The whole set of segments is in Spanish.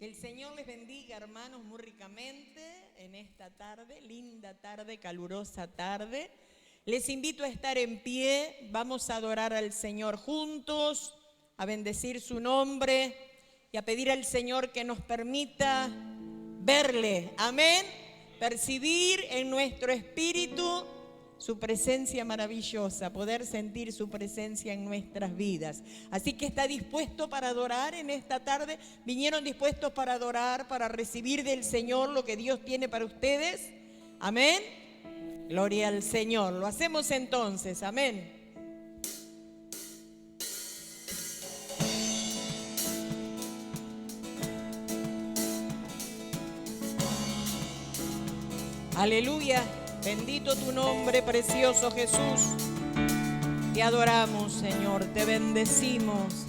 Que el Señor les bendiga, hermanos, muy ricamente en esta tarde, linda tarde, calurosa tarde. Les invito a estar en pie, vamos a adorar al Señor juntos, a bendecir su nombre y a pedir al Señor que nos permita verle, amén, percibir en nuestro espíritu su presencia maravillosa, poder sentir su presencia en nuestras vidas. Así que está dispuesto para adorar en esta tarde. ¿Vinieron dispuestos para adorar, para recibir del Señor lo que Dios tiene para ustedes? Amén. Gloria al Señor. Lo hacemos entonces. Amén. Aleluya. Bendito tu nombre, precioso Jesús. Te adoramos, Señor, te bendecimos.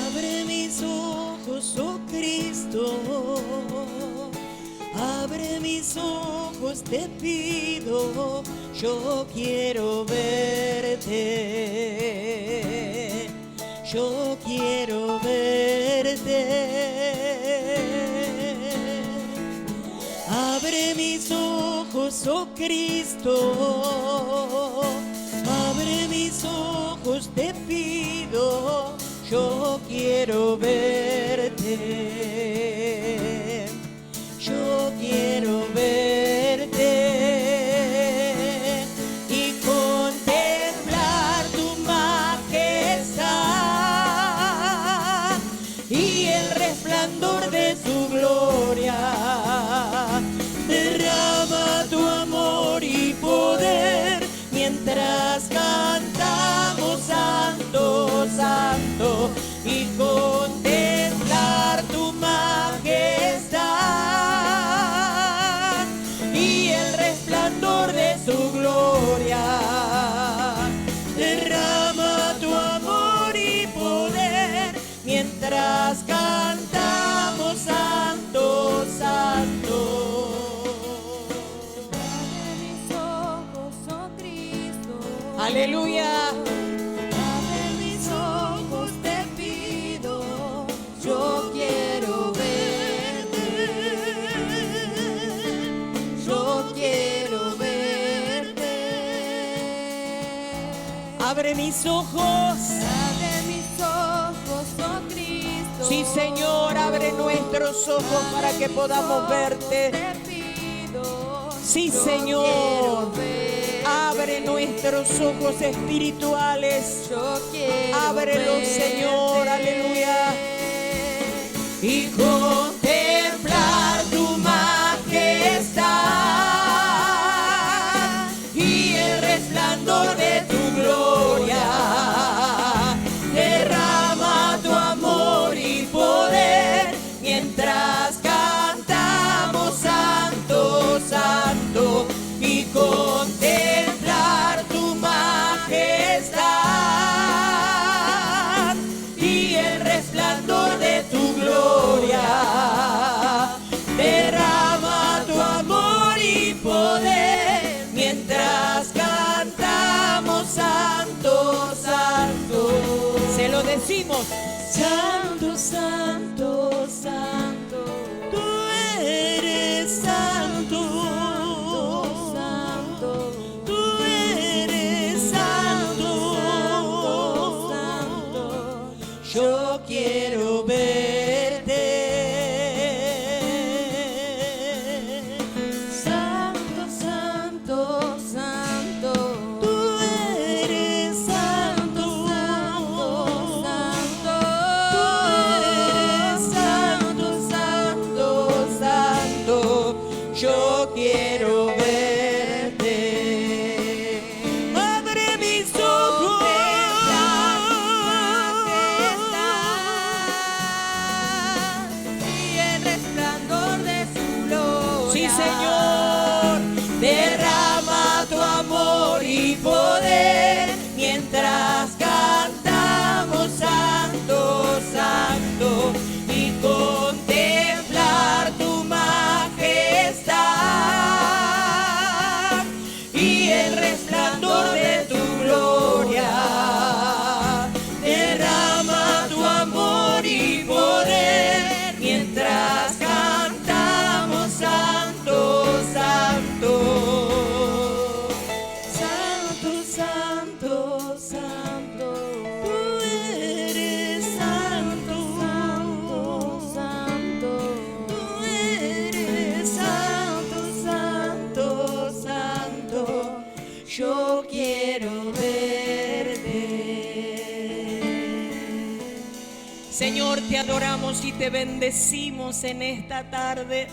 Abre mis ojos, oh Cristo. Abre mis ojos, te pido. Yo quiero verte. Yo quiero verte. Abre mis ojos, oh Cristo. Abre mis ojos, te pido. Yo quiero verte. Yo quiero verte y contemplar tu majestad y el resplandor de tu gloria. Derrama tu amor y poder mientras cantamos santo, santo, y contemplar tu majestad y el resplandor de su gloria. Derrama tu amor y poder mientras cantamos santo, santo. Abre mis ojos, oh Cristo. Aleluya. Abre mis ojos, te pido. Yo quiero verte. Yo quiero verte. Abre mis ojos. Abre mis ojos, oh Cristo. Sí, Señor, abre nuestros ojos para que podamos verte. Te pido. Sí, Yo Señor. quiero verte. Abre nuestros ojos espirituales. Yo quiero Ábrelos, verte. Señor, aleluya. Y contemplar tu majestad y el resplandor de tu gloria. Derrama tu amor y poder mientras cantamos santo, santo, y contemplar tu majestad y el resplandor de tu gloria. Derrama tu amor y poder mientras cantamos santo, santo. Se lo decimos. Santo, santo, santo, tú eres santo, Santo, tú eres santo, santo. yo quiero verte. Santo, santo, santo. Tú eres santo, Santo, tú eres Señor, te adoramos y te bendecimos en esta tarde.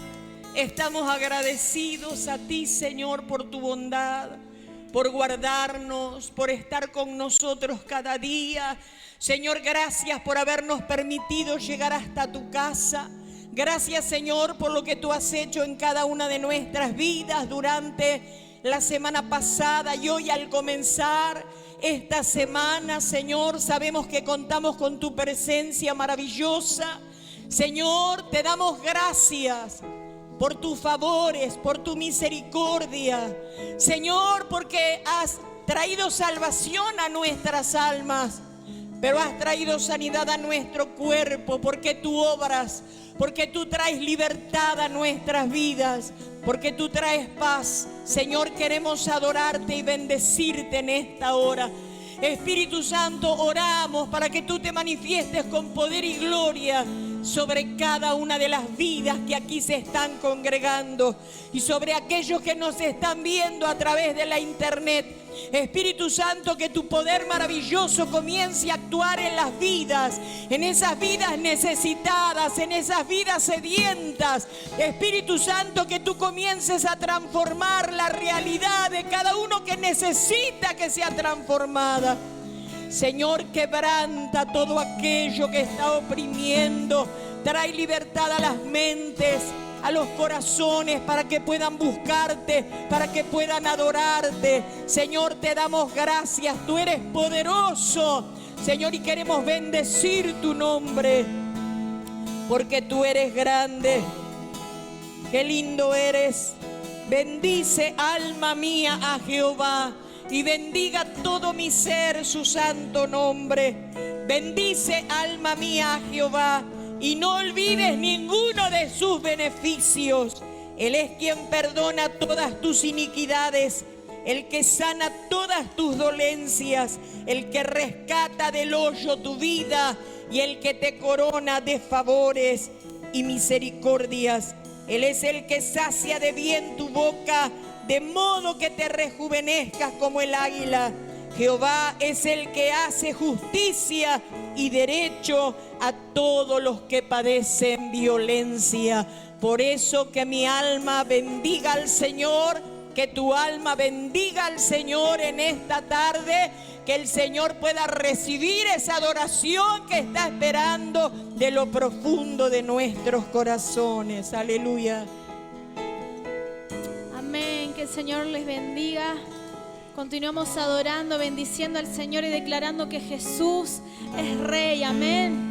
Estamos agradecidos a ti, Señor, por tu bondad, por guardarnos, por estar con nosotros cada día. Señor, gracias por habernos permitido llegar hasta tu casa. Gracias, Señor, por lo que tú has hecho en cada una de nuestras vidas durante la semana pasada y hoy al comenzar esta semana. Señor, sabemos que contamos con tu presencia maravillosa. Señor, te damos gracias por tus favores, por tu misericordia. Señor, porque has traído salvación a nuestras almas, pero has traído sanidad a nuestro cuerpo, porque tú obras, porque tú traes libertad a nuestras vidas, porque tú traes paz. Señor, queremos adorarte y bendecirte en esta hora. Espíritu Santo, oramos para que tú te manifiestes con poder y gloria sobre cada una de las vidas que aquí se están congregando y sobre aquellos que nos están viendo a través de la internet. Espíritu Santo, que tu poder maravilloso comience a actuar en las vidas, en esas vidas necesitadas, en esas vidas sedientas. Espíritu Santo, que tú comiences a transformar la realidad de cada uno que necesita que sea transformada. Señor, quebranta todo aquello que está oprimiendo. Trae libertad a las mentes, a los corazones, para que puedan buscarte, para que puedan adorarte. Señor, te damos gracias. Tú eres poderoso, Señor, y queremos bendecir tu nombre, porque tú eres grande. Qué lindo eres. Bendice, alma mía, a Jehová, y bendiga todo mi ser su santo nombre. Bendice, alma mía, a Jehová, y no olvides ninguno de sus beneficios. Él es quien perdona todas tus iniquidades, el que sana todas tus dolencias, el que rescata del hoyo tu vida y el que te corona de favores y misericordias. Él es el que sacia de bien tu boca, de modo que te rejuvenezcas como el águila. Jehová es el que hace justicia y derecho a todos los que padecen violencia. Por eso que mi alma bendiga al Señor, que tu alma bendiga al Señor en esta tarde, que el Señor pueda recibir esa adoración que está esperando de lo profundo de nuestros corazones. Aleluya. Amén, que el Señor les bendiga. Continuamos adorando, bendiciendo al Señor y declarando que Jesús es Rey. Amén.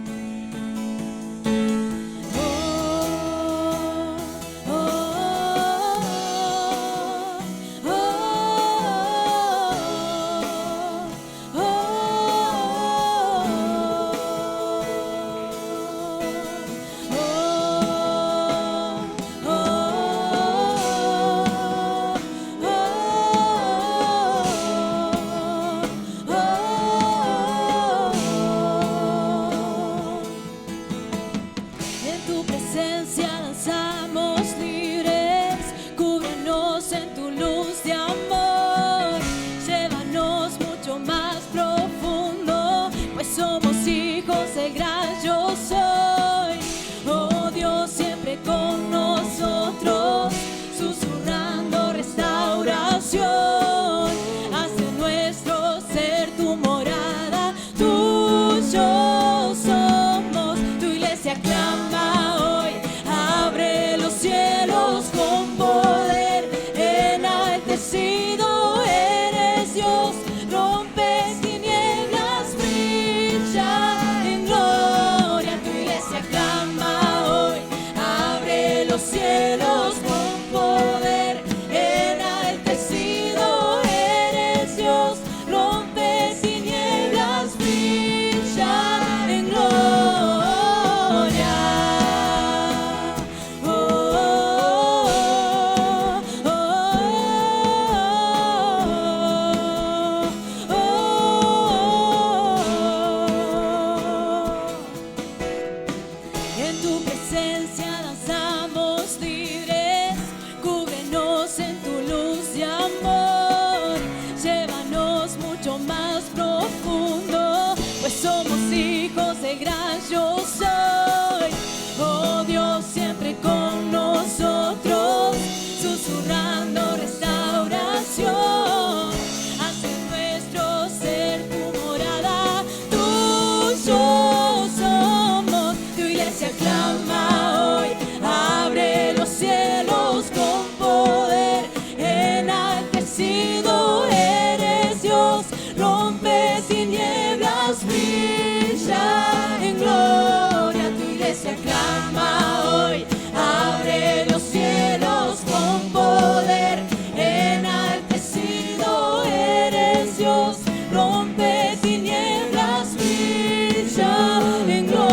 Dios rompe tinieblas, brilla en gloria.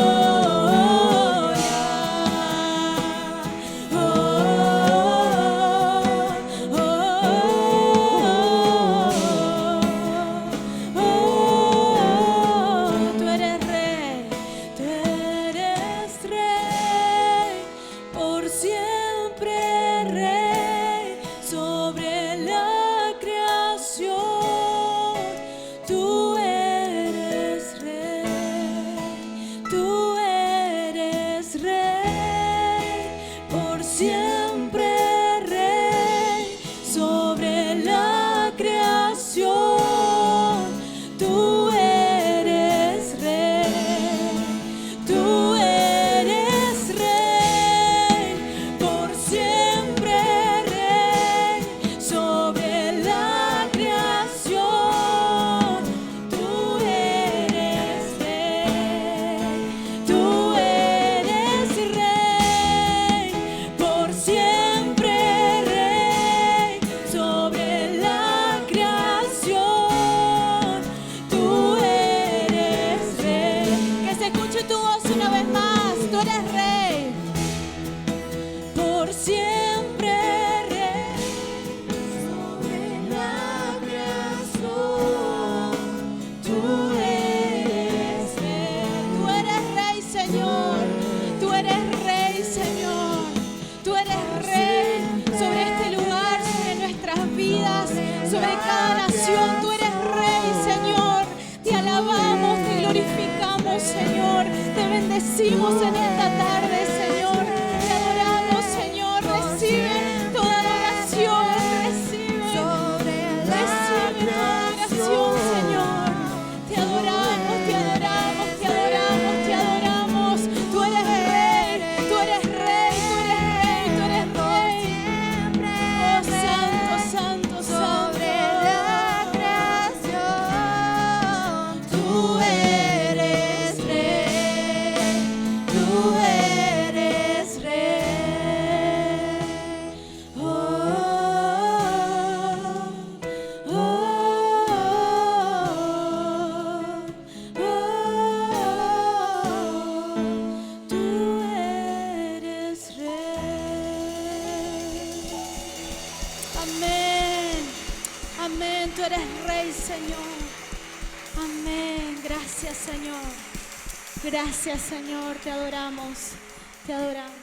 Oh, oh, oh, oh. Tú eres rey, por siempre rey sobre la creación. Tú eres rey, tú eres rey, por siempre rey sobre la creación. Tú eres rey, tú eres rey, por siempre rey sobre la creación. Tú eres rey, tú eres rey, por siempre rey sobre la creación. Tú eres rey. Que se escuche tu voz una vez más. Tú eres rey. Por siempre rey sobre la creación. Tú eres rey. Tú eres rey, Señor. Tú eres rey, Señor. Tú eres rey sobre este lugar, sobre nuestras vidas, sobre cada nación. Tú eres rey, Señor. Te alabamos, te glorificamos, Señor. Te bendecimos en esta tarde, Señor. Te adoramos, Señor. Recibe toda adoración. Recibe toda adoración, Señor. Te adoramos, te adoramos, te adoramos, te adoramos. Tú eres rey, tú eres rey, tú eres rey, tú eres rey. Oh, santo, santo, Sobre santo. la creación, tú eres rey, tú eres rey. Oh, oh, oh, oh, tú eres rey. Amén. Amén. Tú eres rey, Señor. Amén. Gracias, Señor. Gracias, Señor. Te adoramos. Te adoramos.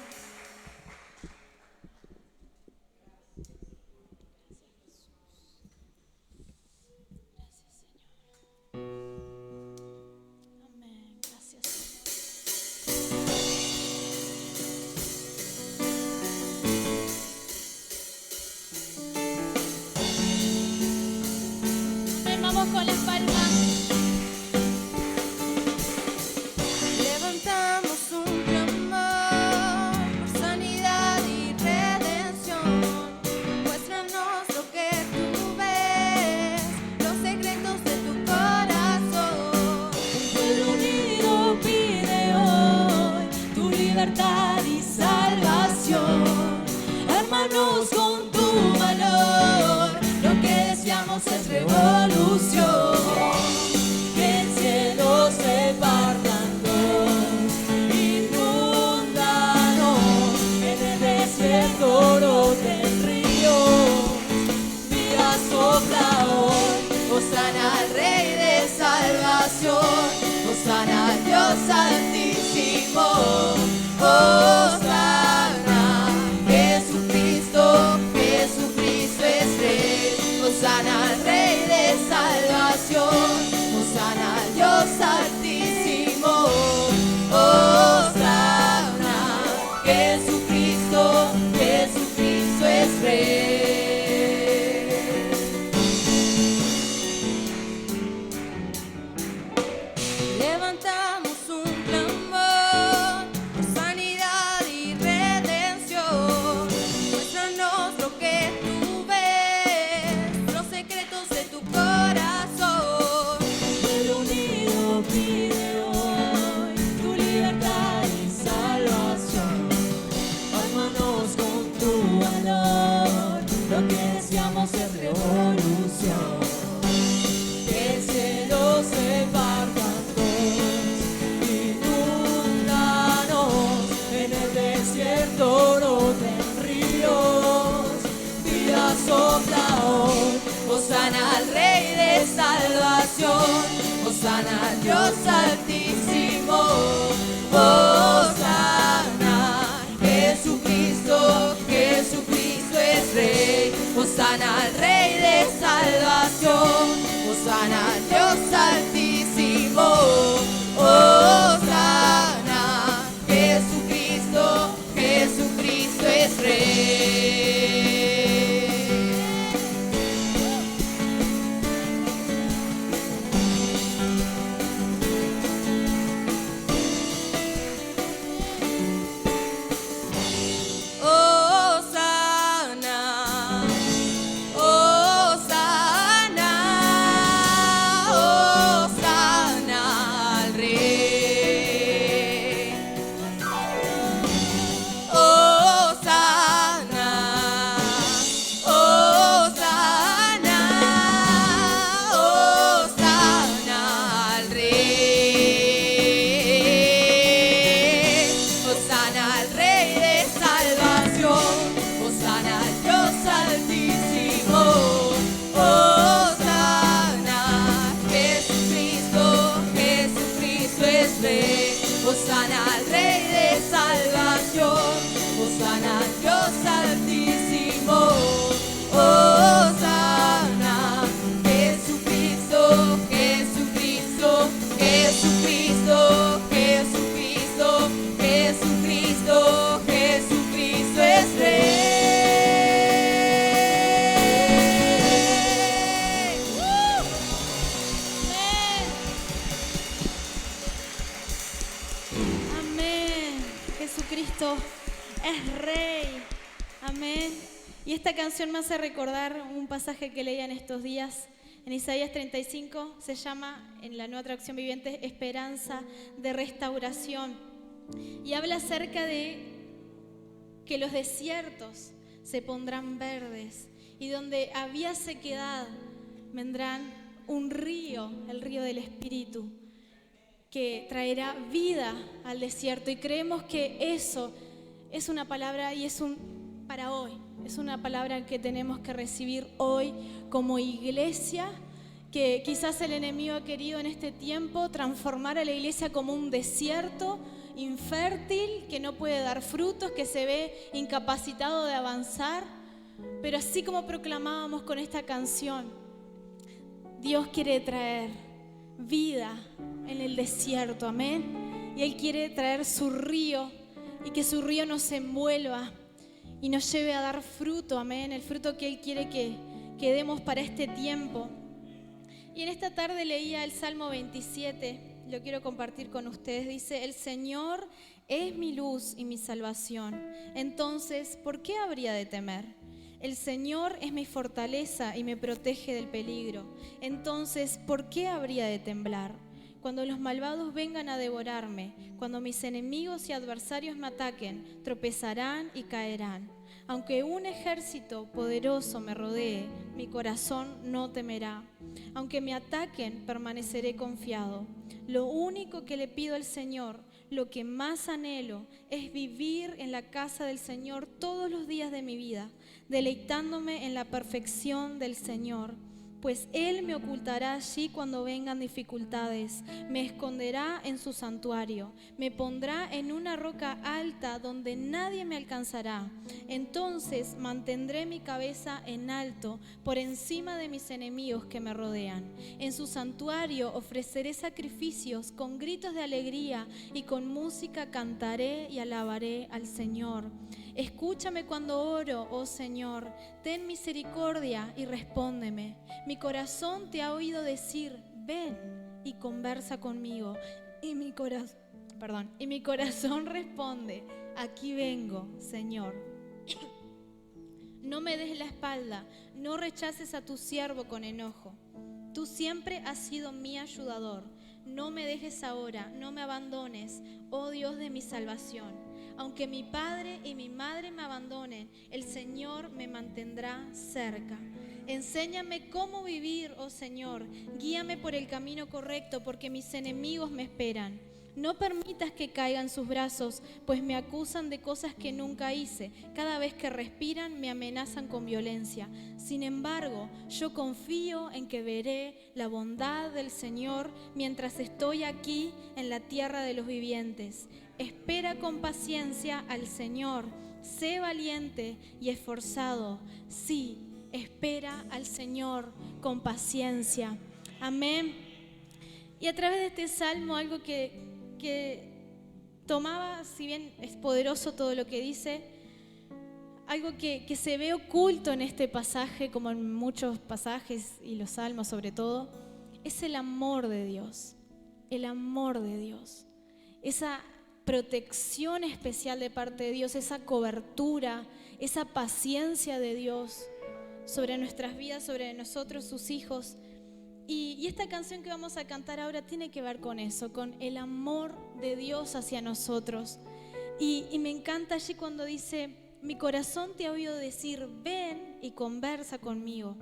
Amén. Gracias, Señor. Amén. Vamos con las palmas. Levantamos un clamor por sanidad y redención. Muéstranos lo que tú ves, los secretos de tu corazón. Un pueblo unido pide hoy tu libertad y salvación. Hermanos, con tu valor, lo que deseamos es revolución. Que el cielo se parta en dos, inúndanos, en el desierto broten ríos. Vida sopla hoy, hosana al Rey de salvación, hosana al Dios altísimo, hosana, Jesucristo, Jesucristo es Rey, hosana al Rey de salvación, hosana al Dios altísimo, hosana, Jesucristo, Jesucristo es Rey. Levantamos un clamor por sanidad y redención. Muéstranos lo que tú ves, los secretos de tu corazón. El unido pide hoy tu libertad y salvación. Hermanos, con tu valor, lo que deseamos es revolución. Hosana al Dios altísimo, Hosana, Jesucristo, Jesucristo es Rey. Hosana al Rey de salvación, Hosana al Dios altísimo, Hosana, Jesucristo, Jesucristo es Rey. Hosana al Rey de salvación, Hosana al Dios altísimo, Hosana, Jesucristo, Jesucristo, Jesucristo, Jesucristo, Jesucristo, Jesucristo es Rey. Jesucristo es Rey. Amén. Y esta canción me hace recordar un pasaje que leía en estos días. En Isaías 35 se llama, en la Nueva Traducción Viviente, Esperanza de Restauración. Y habla acerca de que los desiertos se pondrán verdes y donde había sequedad vendrán un río, el río del Espíritu, que traerá vida al desierto. Y creemos que eso es una palabra y es para hoy. Es una palabra que tenemos que recibir hoy como iglesia, que quizás el enemigo ha querido en este tiempo transformar a la iglesia como un desierto infértil, que no puede dar frutos, que se ve incapacitado de avanzar. Pero así como proclamábamos con esta canción, Dios quiere traer vida en el desierto, amén. Y Él quiere traer su río y que su río nos envuelva y nos lleve a dar fruto, amén. El fruto que Él quiere que demos para este tiempo. Y en esta tarde leía el Salmo 27, lo quiero compartir con ustedes. Dice: el Señor es mi luz y mi salvación, entonces ¿por qué habría de temer? El Señor es mi fortaleza y me protege del peligro, entonces ¿por qué habría de temblar? Cuando los malvados vengan a devorarme, cuando mis enemigos y adversarios me ataquen, tropezarán y caerán. Aunque un ejército poderoso me rodee, mi corazón no temerá. Aunque me ataquen, permaneceré confiado. Lo único que le pido al Señor, lo que más anhelo, es vivir en la casa del Señor todos los días de mi vida, deleitándome en la perfección del Señor. Pues Él me ocultará allí cuando vengan dificultades, me esconderá en su santuario, me pondrá en una roca alta donde nadie me alcanzará. Entonces mantendré mi cabeza en alto por encima de mis enemigos que me rodean. En su santuario ofreceré sacrificios con gritos de alegría y con música cantaré y alabaré al Señor. Escúchame cuando oro, oh Señor, ten misericordia y respóndeme. Mi corazón te ha oído decir, ven y conversa conmigo. Y mi corazón responde, aquí vengo, Señor. No me des la espalda, no rechaces a tu siervo con enojo. Tú siempre has sido mi ayudador. No me dejes ahora, no me abandones, oh Dios de mi salvación. Aunque mi padre y mi madre me abandonen, el Señor me mantendrá cerca. Enséñame cómo vivir, oh Señor. Guíame por el camino correcto, porque mis enemigos me esperan. No permitas que caiga en sus brazos, pues me acusan de cosas que nunca hice. Cada vez que respiran me amenazan con violencia. Sin embargo, yo confío en que veré la bondad del Señor mientras estoy aquí en la tierra de los vivientes. Espera con paciencia al Señor. Sé valiente y esforzado. Sí, espera al Señor con paciencia. Amén. Y a través de este salmo, algo que tomaba, si bien es poderoso todo lo que dice, algo que se ve oculto en este pasaje, como en muchos pasajes y los salmos sobre todo, es el amor de Dios. El amor de Dios. Esa protección especial de parte de Dios, esa cobertura, esa paciencia de Dios sobre nuestras vidas, sobre nosotros, sus hijos. Y esta canción que vamos a cantar ahora tiene que ver con eso, con el amor de Dios hacia nosotros. Y me encanta allí cuando dice: mi corazón te ha oído decir, ven y conversa conmigo.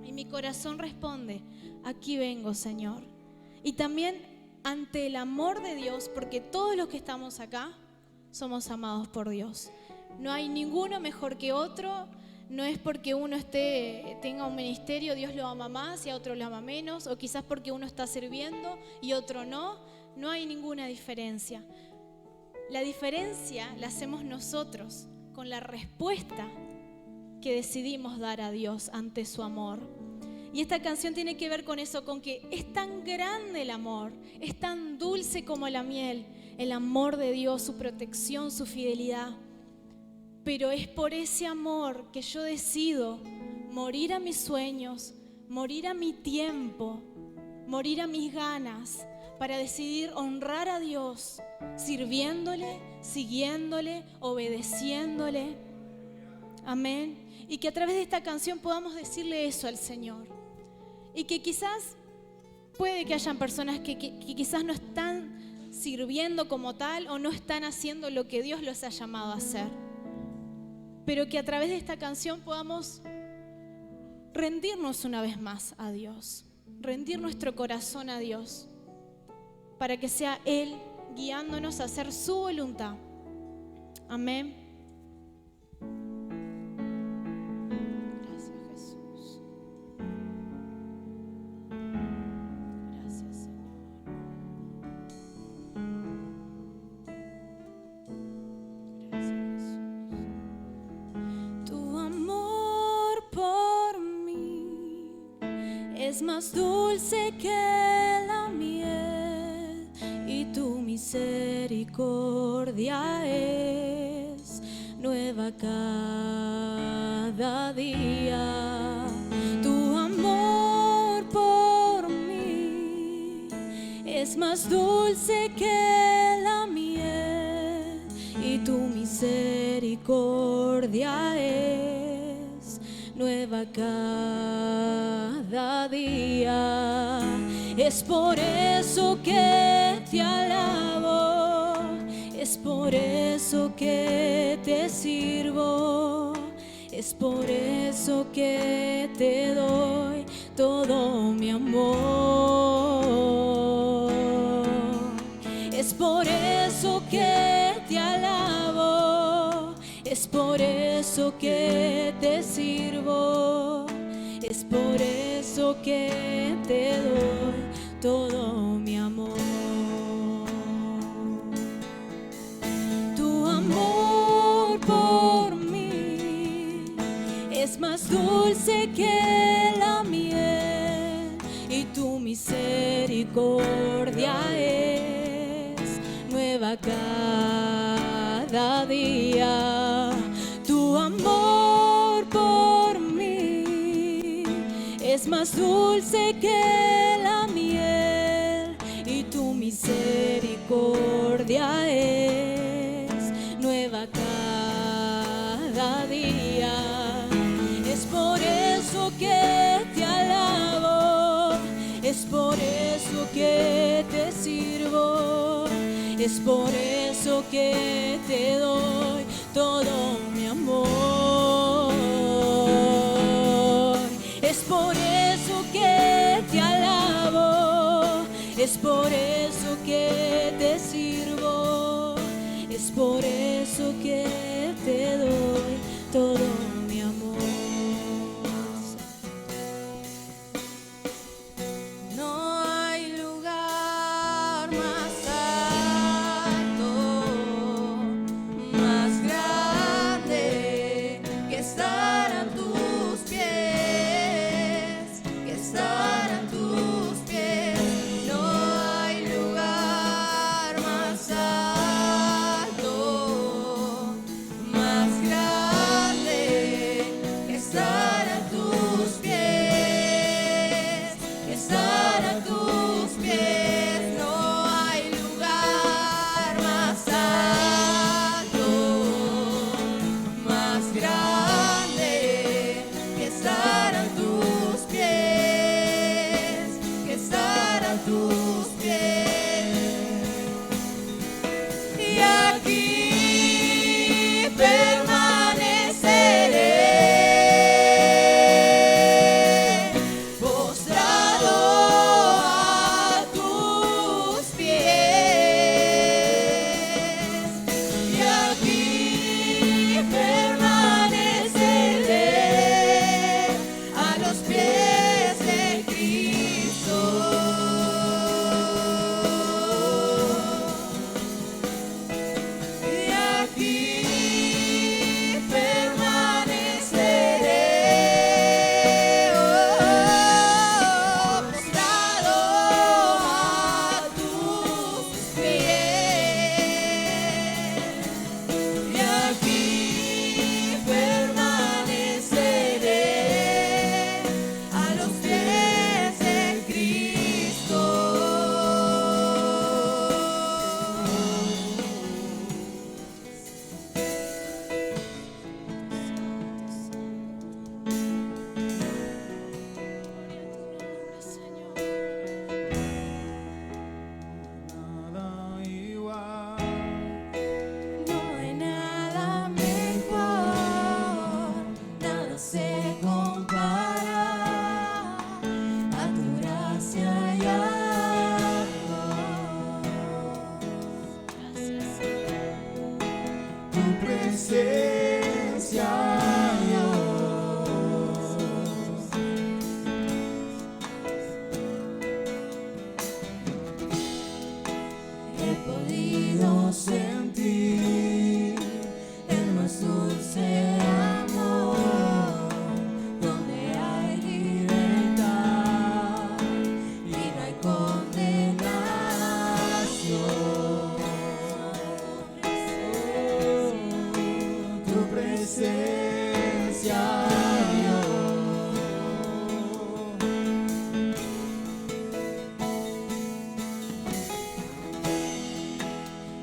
Y mi corazón responde, aquí vengo, Señor. Y también ante el amor de Dios, porque todos los que estamos acá somos amados por Dios. No hay ninguno mejor que otro. No es porque uno tenga un ministerio, Dios lo ama más y a otro lo ama menos, o quizás porque uno está sirviendo y otro no. No hay ninguna diferencia. La diferencia la hacemos nosotros con la respuesta que decidimos dar a Dios ante su amor. Y esta canción tiene que ver con eso, con que es tan grande el amor, es tan dulce como la miel, el amor de Dios, su protección, su fidelidad. Pero es por ese amor que yo decido morir a mis sueños, morir a mi tiempo, morir a mis ganas, para decidir honrar a Dios, sirviéndole, siguiéndole, obedeciéndole. Amén. Y que a través de esta canción podamos decirle eso al Señor. Y que quizás puede que hayan personas que quizás no están sirviendo como tal o no están haciendo lo que Dios los ha llamado a hacer. Pero que a través de esta canción podamos rendirnos una vez más a Dios, rendir nuestro corazón a Dios, para que sea Él guiándonos a hacer su voluntad. Amén. Gracias, Jesús. Gracias, Señor. Gracias, Jesús. Tu amor por mí es más dulce que la miel y tu misericordia es nueva cada día. Tu amor por mí es más dulce que la miel y tu misericordia es nueva cada día. Es por eso que te alabo, es por eso que te sirvo, es por eso que te doy todo mi amor. Es por eso que te alabo, es por eso que te sirvo, es por eso que te doy todo mi amor. Tu amor por mí es más dulce que la miel y tu misericordia es nueva cada día. Tu amor por mí es más dulce que la miel y tu misericordia es nueva cada día. Es por eso que te alabo, es por eso que te sirvo, es por eso que te doy todo mi amor. Es por eso que te alabo, es por eso que te sirvo, es por eso que te doy todo mi amor. No hay lugar más alto, más grande que estar a tus pies, que estar a tus pies. No hay lugar más alto, más grande que estar a tus pies, que estar a tus pies. No hay lugar más alto, más grande que estar a tus pies, que estar a tus pies. Y aquí permaneceré, postrado a tus pies. Y aquí permaneceré a los pies de Cristo. Y aquí permaneceré, postrado a tus pies. Y aquí permaneceré a los pies de Cristo. Nada igual. No hay nada mejor, nada se compara a tu gracia y amor. Tu presencia, He podido sentir el más dulce amor, donde hay libertad y no hay condenación. tu presencia,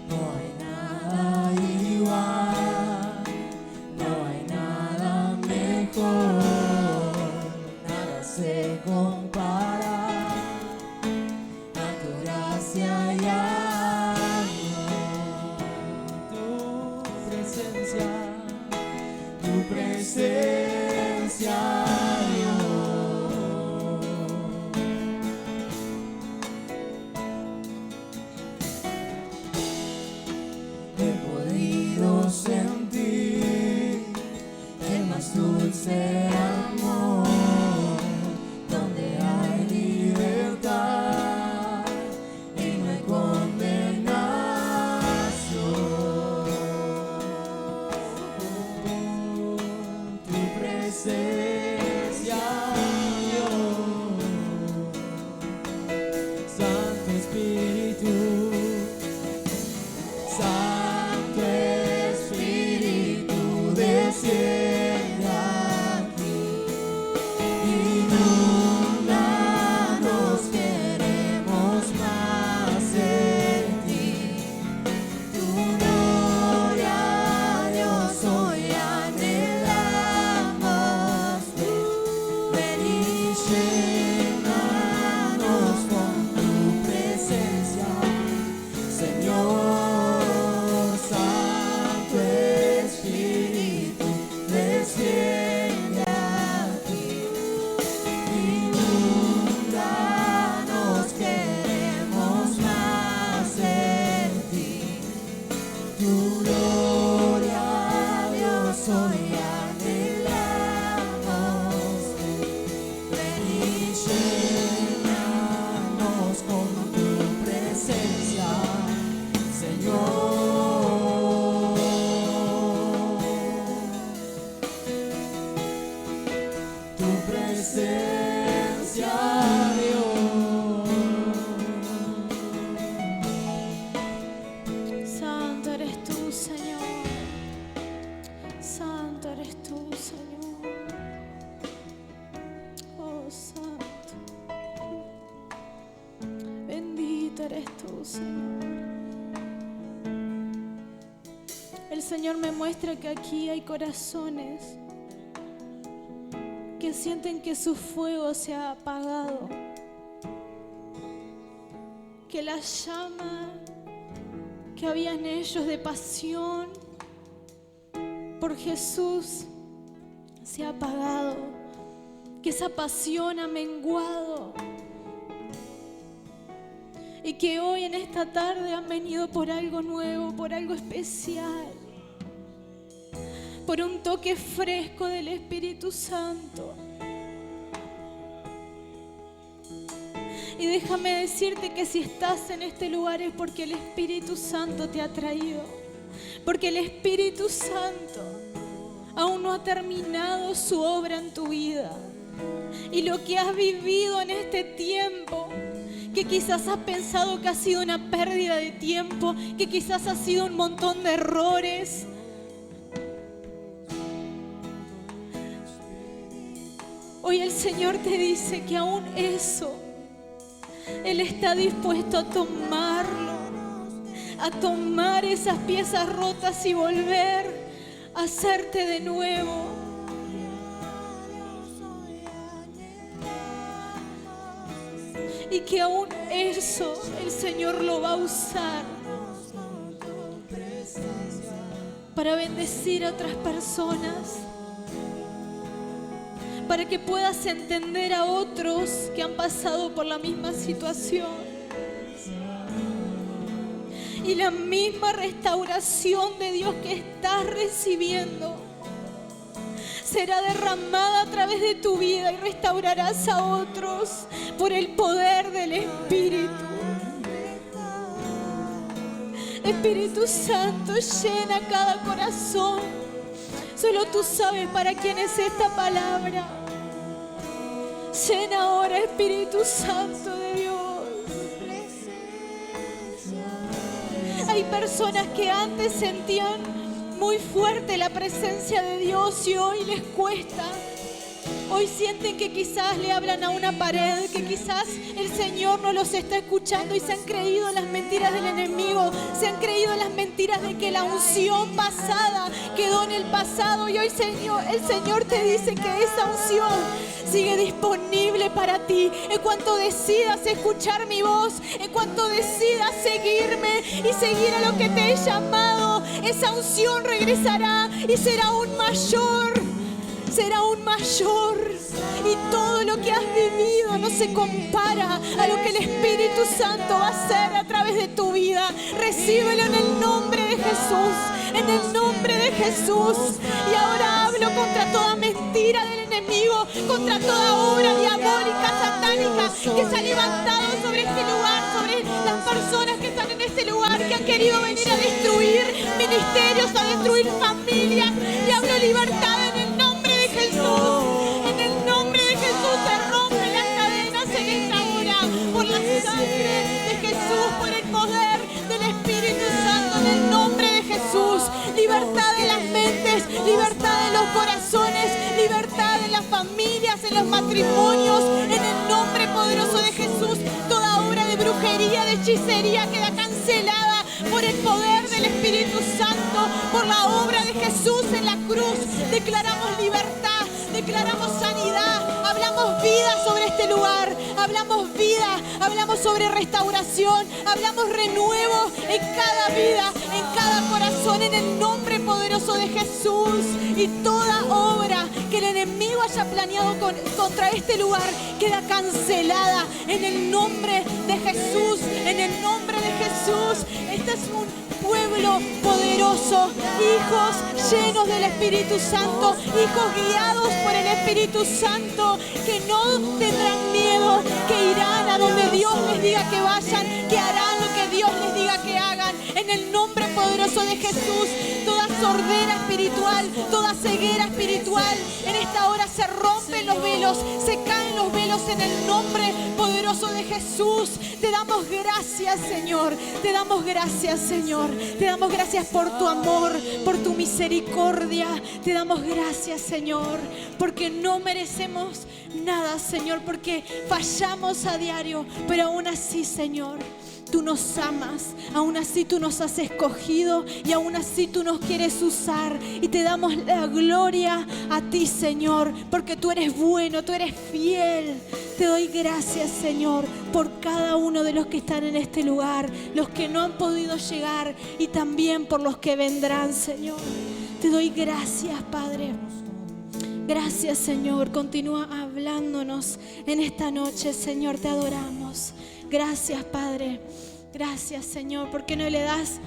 No hay nada igual, no hay nada mejor, nada se compara a tu gracia y amor. tu presencia, tu presencia, He podido sentir el más dulce amor, donde hay libertad y no hay condenación. tu presencia, Santo Espíritu, Santo Espíritu, desciende aquí, inúndanos, queremos más de ti. Tu gloria, Dios, hoy anhelamos. Ven y llénanos con tu presencia. solamente eres tú, Señor. El Señor me muestra que aquí hay corazones que sienten que su fuego se ha apagado, que la llama que había en ellos de pasión por Jesús se ha apagado, que esa pasión ha menguado y que hoy en esta tarde han venido por algo nuevo, por algo especial, por un toque fresco del Espíritu Santo. Y déjame decirte que si estás en este lugar es porque el Espíritu Santo te ha traído, porque el Espíritu Santo aún no ha terminado su obra en tu vida. Y lo que has vivido en este tiempo, que quizás has pensado que ha sido una pérdida de tiempo, que quizás ha sido un montón de errores, hoy el Señor te dice que aún eso Él está dispuesto a tomarlo, a tomar esas piezas rotas y volver a hacerte de nuevo. Y que aún eso el Señor lo va a usar para bendecir a otras personas, para que puedas entender a otros que han pasado por la misma situación. Y la misma restauración de Dios que estás recibiendo será derramada a través de tu vida y restaurarás a otros por el poder del Espíritu. Espíritu Santo, llena cada corazón. Solo tú sabes para quién es esta palabra. Llena ahora, Espíritu Santo de Dios. Hay personas que antes sentían muy fuerte la presencia de Dios y hoy les cuesta. Hoy sienten que quizás le hablan a una pared, que quizás el Señor no los está escuchando y se han creído las mentiras del enemigo, se han creído las mentiras de que la unción pasada quedó en el pasado y hoy el Señor te dice que esa unción sigue disponible para ti. En cuanto decidas escuchar mi voz, en cuanto decidas seguirme y seguir a lo que te he llamado, esa unción regresará y será aún mayor. Será aún mayor y todo lo que has vivido no se compara a lo que el Espíritu Santo va a hacer a través de tu vida. Recíbelo en el nombre de Jesús, en el nombre de Jesús. Y ahora hablo contra toda mentira del enemigo, contra toda obra diabólica, satánica que se ha levantado sobre este lugar, sobre las personas que están en este lugar, que han querido venir a destruir ministerios, a destruir familias. Y hablo libertad en el nombre de Jesús. En el nombre de Jesús se rompen las cadenas en esta hora por la sangre de Jesús, por el poder del Espíritu Santo, en el nombre de Jesús. Libertad de las mentes, libertad de los corazones, libertad de las familias, en los matrimonios, en el nombre poderoso de Jesús. Toda obra de brujería, de hechicería queda cancelada por el poder del Espíritu Santo, por la obra de Jesús en la cruz. Declaramos libertad, declaramos sanidad, hablamos vida sobre este lugar, hablamos vida, hablamos sobre restauración, hablamos renuevo en cada vida, en cada corazón, en el nombre poderoso de Jesús. Y toda obra que el enemigo haya planeado contra este lugar queda cancelada en el nombre de Jesús, en el nombre de Jesús. Este es un pueblo poderoso, hijos llenos del Espíritu Santo, hijos guiados por el Espíritu Santo, que no tendrán miedo, que irán a donde Dios les diga que vayan, que harán lo que Dios les diga que hagan. En el nombre poderoso de Jesús, toda sordera espiritual, toda ceguera espiritual, en esta hora se rompen los velos, se caen los velos en el nombre poderoso de Jesús. Te damos gracias, Señor, te damos gracias, Señor, te damos gracias por tu amor, por tu misericordia. Te damos gracias, Señor, porque no merecemos nada, Señor, porque fallamos a diario, pero aún así, Señor, tú nos amas, aún así tú nos has escogido y aún así tú nos quieres usar. Y te damos la gloria a ti, Señor, porque tú eres bueno, tú eres fiel. Te doy gracias, Señor, por cada uno de los que están en este lugar, los que no han podido llegar y también por los que vendrán, Señor. Te doy gracias, Padre. Gracias, Señor. Continúa hablándonos en esta noche, Señor. Te adoramos. Gracias, Padre. Gracias, Señor. ¿Por qué no le das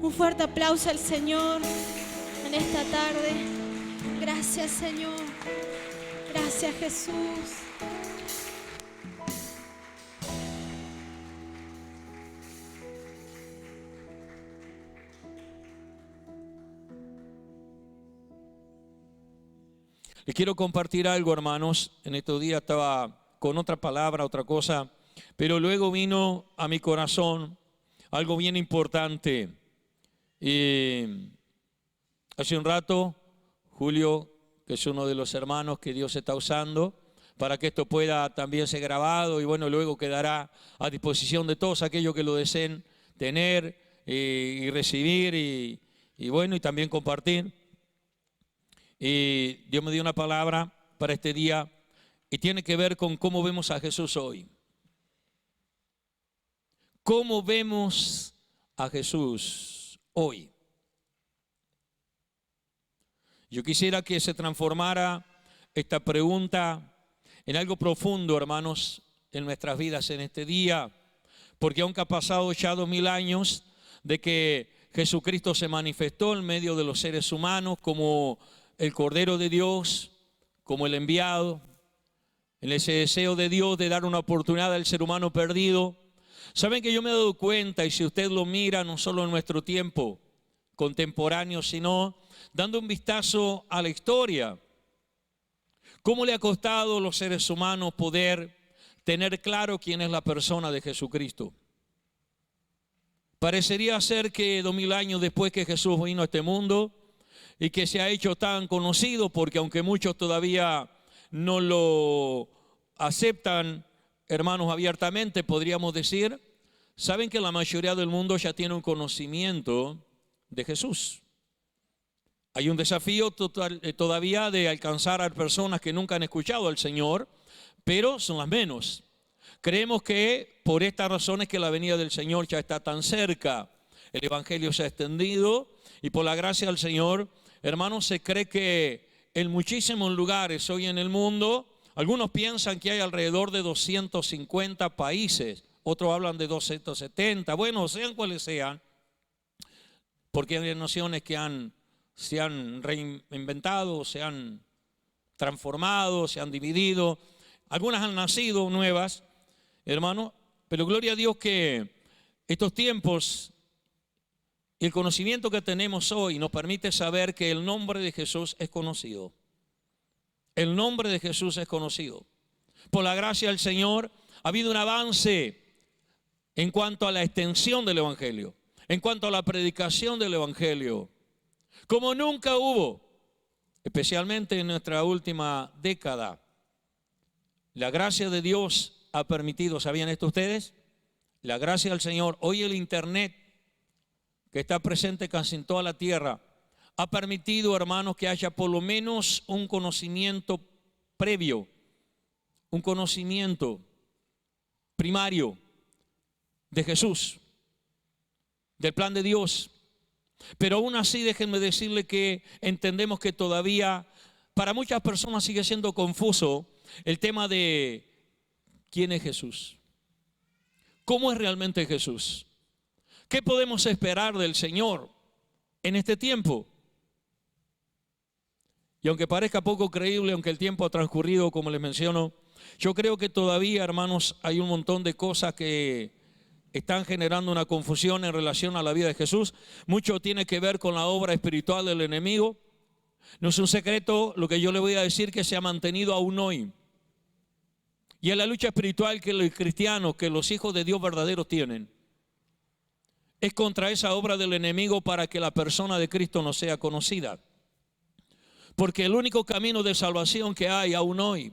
un fuerte aplauso al Señor en esta tarde? Gracias, Señor. Gracias, Jesús. Les quiero compartir algo, hermanos. En estos días estaba con otra palabra, otra cosa, pero luego vino a mi corazón algo bien importante. Hace un rato, Julio, que es uno de los hermanos que Dios está usando para que esto pueda también ser grabado y bueno, luego quedará a disposición de todos aquellos que lo deseen tener y recibir y bueno, y también compartir. Y Dios me dio una palabra para este día y tiene que ver con cómo vemos a Jesús hoy. ¿Cómo vemos a Jesús hoy? Yo quisiera que se transformara esta pregunta en algo profundo, hermanos, en nuestras vidas en este día, porque aunque ha pasado ya 2000 años de que Jesucristo se manifestó en medio de los seres humanos como el Cordero de Dios, como el enviado, en ese deseo de Dios de dar una oportunidad al ser humano perdido. Saben que yo me he dado cuenta, y si usted lo mira, no solo en nuestro tiempo contemporáneo, sino dando un vistazo a la historia, cómo le ha costado a los seres humanos poder tener claro quién es la persona de Jesucristo. Parecería ser que 2000 años después que Jesús vino a este mundo, y que se ha hecho tan conocido, porque aunque muchos todavía no lo aceptan, hermanos, abiertamente, podríamos decir, saben que la mayoría del mundo ya tiene un conocimiento de Jesús. Hay un desafío todavía de alcanzar a personas que nunca han escuchado al Señor, pero son las menos. Creemos que por estas razones que la venida del Señor ya está tan cerca, el Evangelio se ha extendido y por la gracia del Señor, hermanos, se cree que en muchísimos lugares hoy en el mundo, algunos piensan que hay alrededor de 250 países, otros hablan de 270, bueno, sean cuales sean, porque hay naciones que se han reinventado, se han transformado, se han dividido, algunas han nacido nuevas, hermanos, pero gloria a Dios que estos tiempos y el conocimiento que tenemos hoy nos permite saber que el nombre de Jesús es conocido. El nombre de Jesús es conocido. Por la gracia del Señor ha habido un avance en cuanto a la extensión del Evangelio, en cuanto a la predicación del Evangelio, como nunca hubo, especialmente en nuestra última década. La gracia de Dios ha permitido, ¿sabían esto ustedes? La gracia del Señor, hoy el Internet, que está presente casi en toda la tierra, ha permitido, hermanos, que haya por lo menos un conocimiento previo, un conocimiento primario de Jesús, del plan de Dios. Pero aún así, déjenme decirle que entendemos que todavía para muchas personas sigue siendo confuso el tema de quién es Jesús. ¿Cómo es realmente Jesús? ¿Qué podemos esperar del Señor en este tiempo? Y aunque parezca poco creíble, aunque el tiempo ha transcurrido, como les menciono, yo creo que todavía, hermanos, hay un montón de cosas que están generando una confusión en relación a la vida de Jesús. Mucho tiene que ver con la obra espiritual del enemigo. No es un secreto lo que yo le voy a decir, que se ha mantenido aún hoy. Y es la lucha espiritual que los cristianos, que los hijos de Dios verdaderos tienen. Es contra esa obra del enemigo para que la persona de Cristo no sea conocida. Porque el único camino de salvación que hay aún hoy,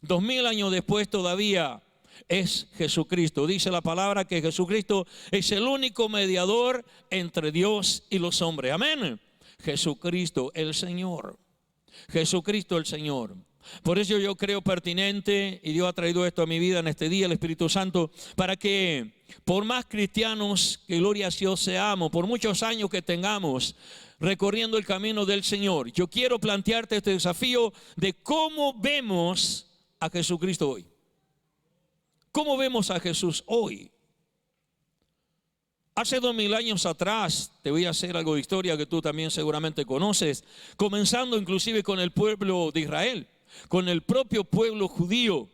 2000 años después todavía, es Jesucristo. Dice la palabra que Jesucristo es el único mediador entre Dios y los hombres. Amén. Jesucristo el Señor. Jesucristo el Señor. Por eso yo creo pertinente, y Dios ha traído esto a mi vida en este día, el Espíritu Santo, para que por más cristianos que gloria a Dios seamos, por muchos años que tengamos recorriendo el camino del Señor, yo quiero plantearte este desafío de cómo vemos a Jesucristo hoy. ¿Cómo vemos a Jesús hoy? Hace 2000 años atrás, te voy a hacer algo de historia que tú también seguramente conoces, comenzando inclusive con el pueblo de Israel, con el propio pueblo judío.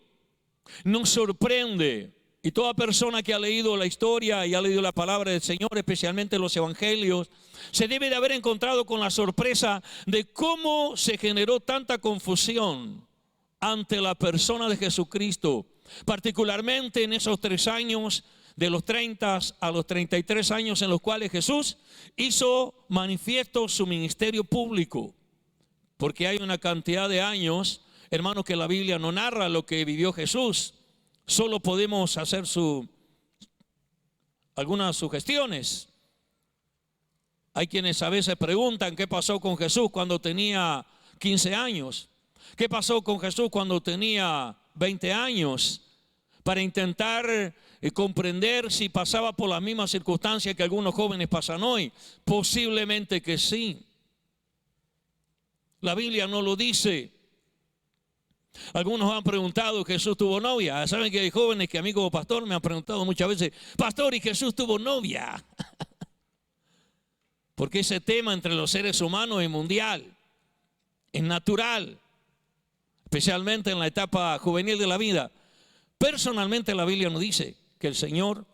Nos sorprende, y toda persona que ha leído la historia y ha leído la palabra del Señor, especialmente los evangelios, se debe de haber encontrado con la sorpresa de cómo se generó tanta confusión ante la persona de Jesucristo, particularmente en esos 3 años, de los 30 a los 33 años en los cuales Jesús hizo manifiesto su ministerio público. Porque hay una cantidad de años, hermanos, que la Biblia no narra lo que vivió Jesús. Solo podemos hacer algunas sugestiones. Hay quienes a veces preguntan qué pasó con Jesús cuando tenía 15 años. ¿Qué pasó con Jesús cuando tenía 20 años? Para intentar comprender si pasaba por las mismas circunstancias que algunos jóvenes pasan hoy. Posiblemente que sí. La Biblia no lo dice. Algunos han preguntado, ¿Jesús tuvo novia? Saben que hay jóvenes que a mí como pastor me han preguntado muchas veces, pastor, ¿y Jesús tuvo novia? Porque ese tema entre los seres humanos es mundial, es natural, especialmente en la etapa juvenil de la vida. Personalmente la Biblia no dice que el Señor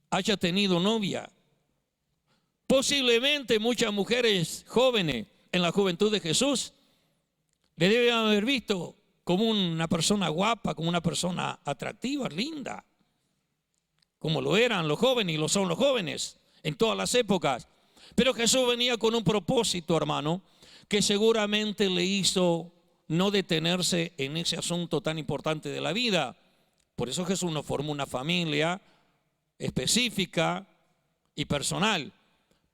haya tenido novia. Posiblemente muchas mujeres jóvenes en la juventud de Jesús le deben haber visto como una persona guapa, como una persona atractiva, linda, como lo eran los jóvenes y lo son los jóvenes en todas las épocas. Pero Jesús venía con un propósito, hermano, que seguramente le hizo no detenerse en ese asunto tan importante de la vida. Por eso Jesús nos formó una familia específica y personal,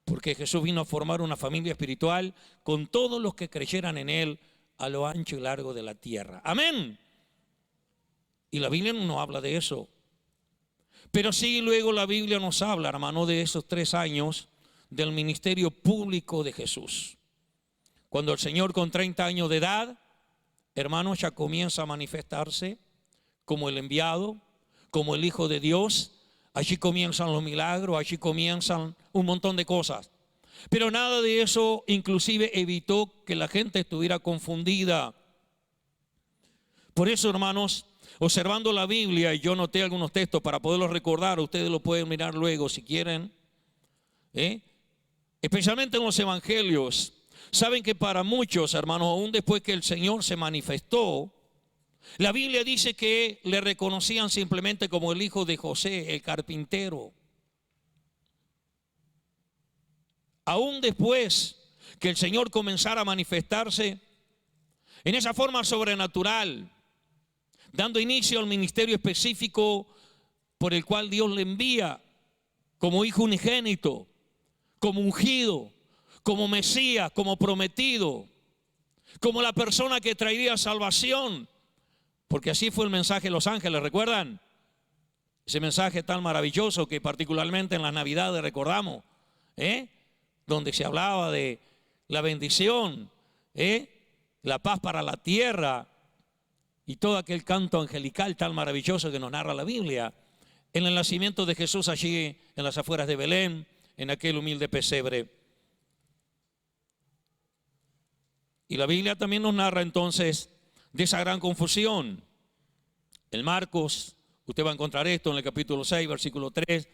porque Jesús vino a formar una familia espiritual con todos los que creyeran en Él a lo ancho y largo de la tierra. Amén. Y la Biblia no nos habla de eso. Pero sí, luego la Biblia nos habla, hermano, de esos 3 años del ministerio público de Jesús. Cuando el Señor con 30 años de edad, hermano, ya comienza a manifestarse como el enviado, como el Hijo de Dios. Allí comienzan los milagros, allí comienzan un montón de cosas. Pero nada de eso inclusive evitó que la gente estuviera confundida. Por eso, hermanos, observando la Biblia, y yo noté algunos textos para poderlos recordar, ustedes lo pueden mirar luego si quieren, especialmente en los evangelios. Saben que para muchos, hermanos, aún después que el Señor se manifestó, la Biblia dice que le reconocían simplemente como el hijo de José, el carpintero. Aún después que el Señor comenzara a manifestarse en esa forma sobrenatural, dando inicio al ministerio específico por el cual Dios le envía como hijo unigénito, como ungido, como Mesías, como prometido, como la persona que traería salvación. Porque así fue el mensaje de los ángeles, ¿recuerdan? Ese mensaje tan maravilloso que particularmente en las Navidades recordamos, donde se hablaba de la bendición, la paz para la tierra y todo aquel canto angelical tan maravilloso que nos narra la Biblia. En el nacimiento de Jesús allí en las afueras de Belén, en aquel humilde pesebre. Y la Biblia también nos narra entonces de esa gran confusión. En Marcos, usted va a encontrar esto en el capítulo 6, versículo 3.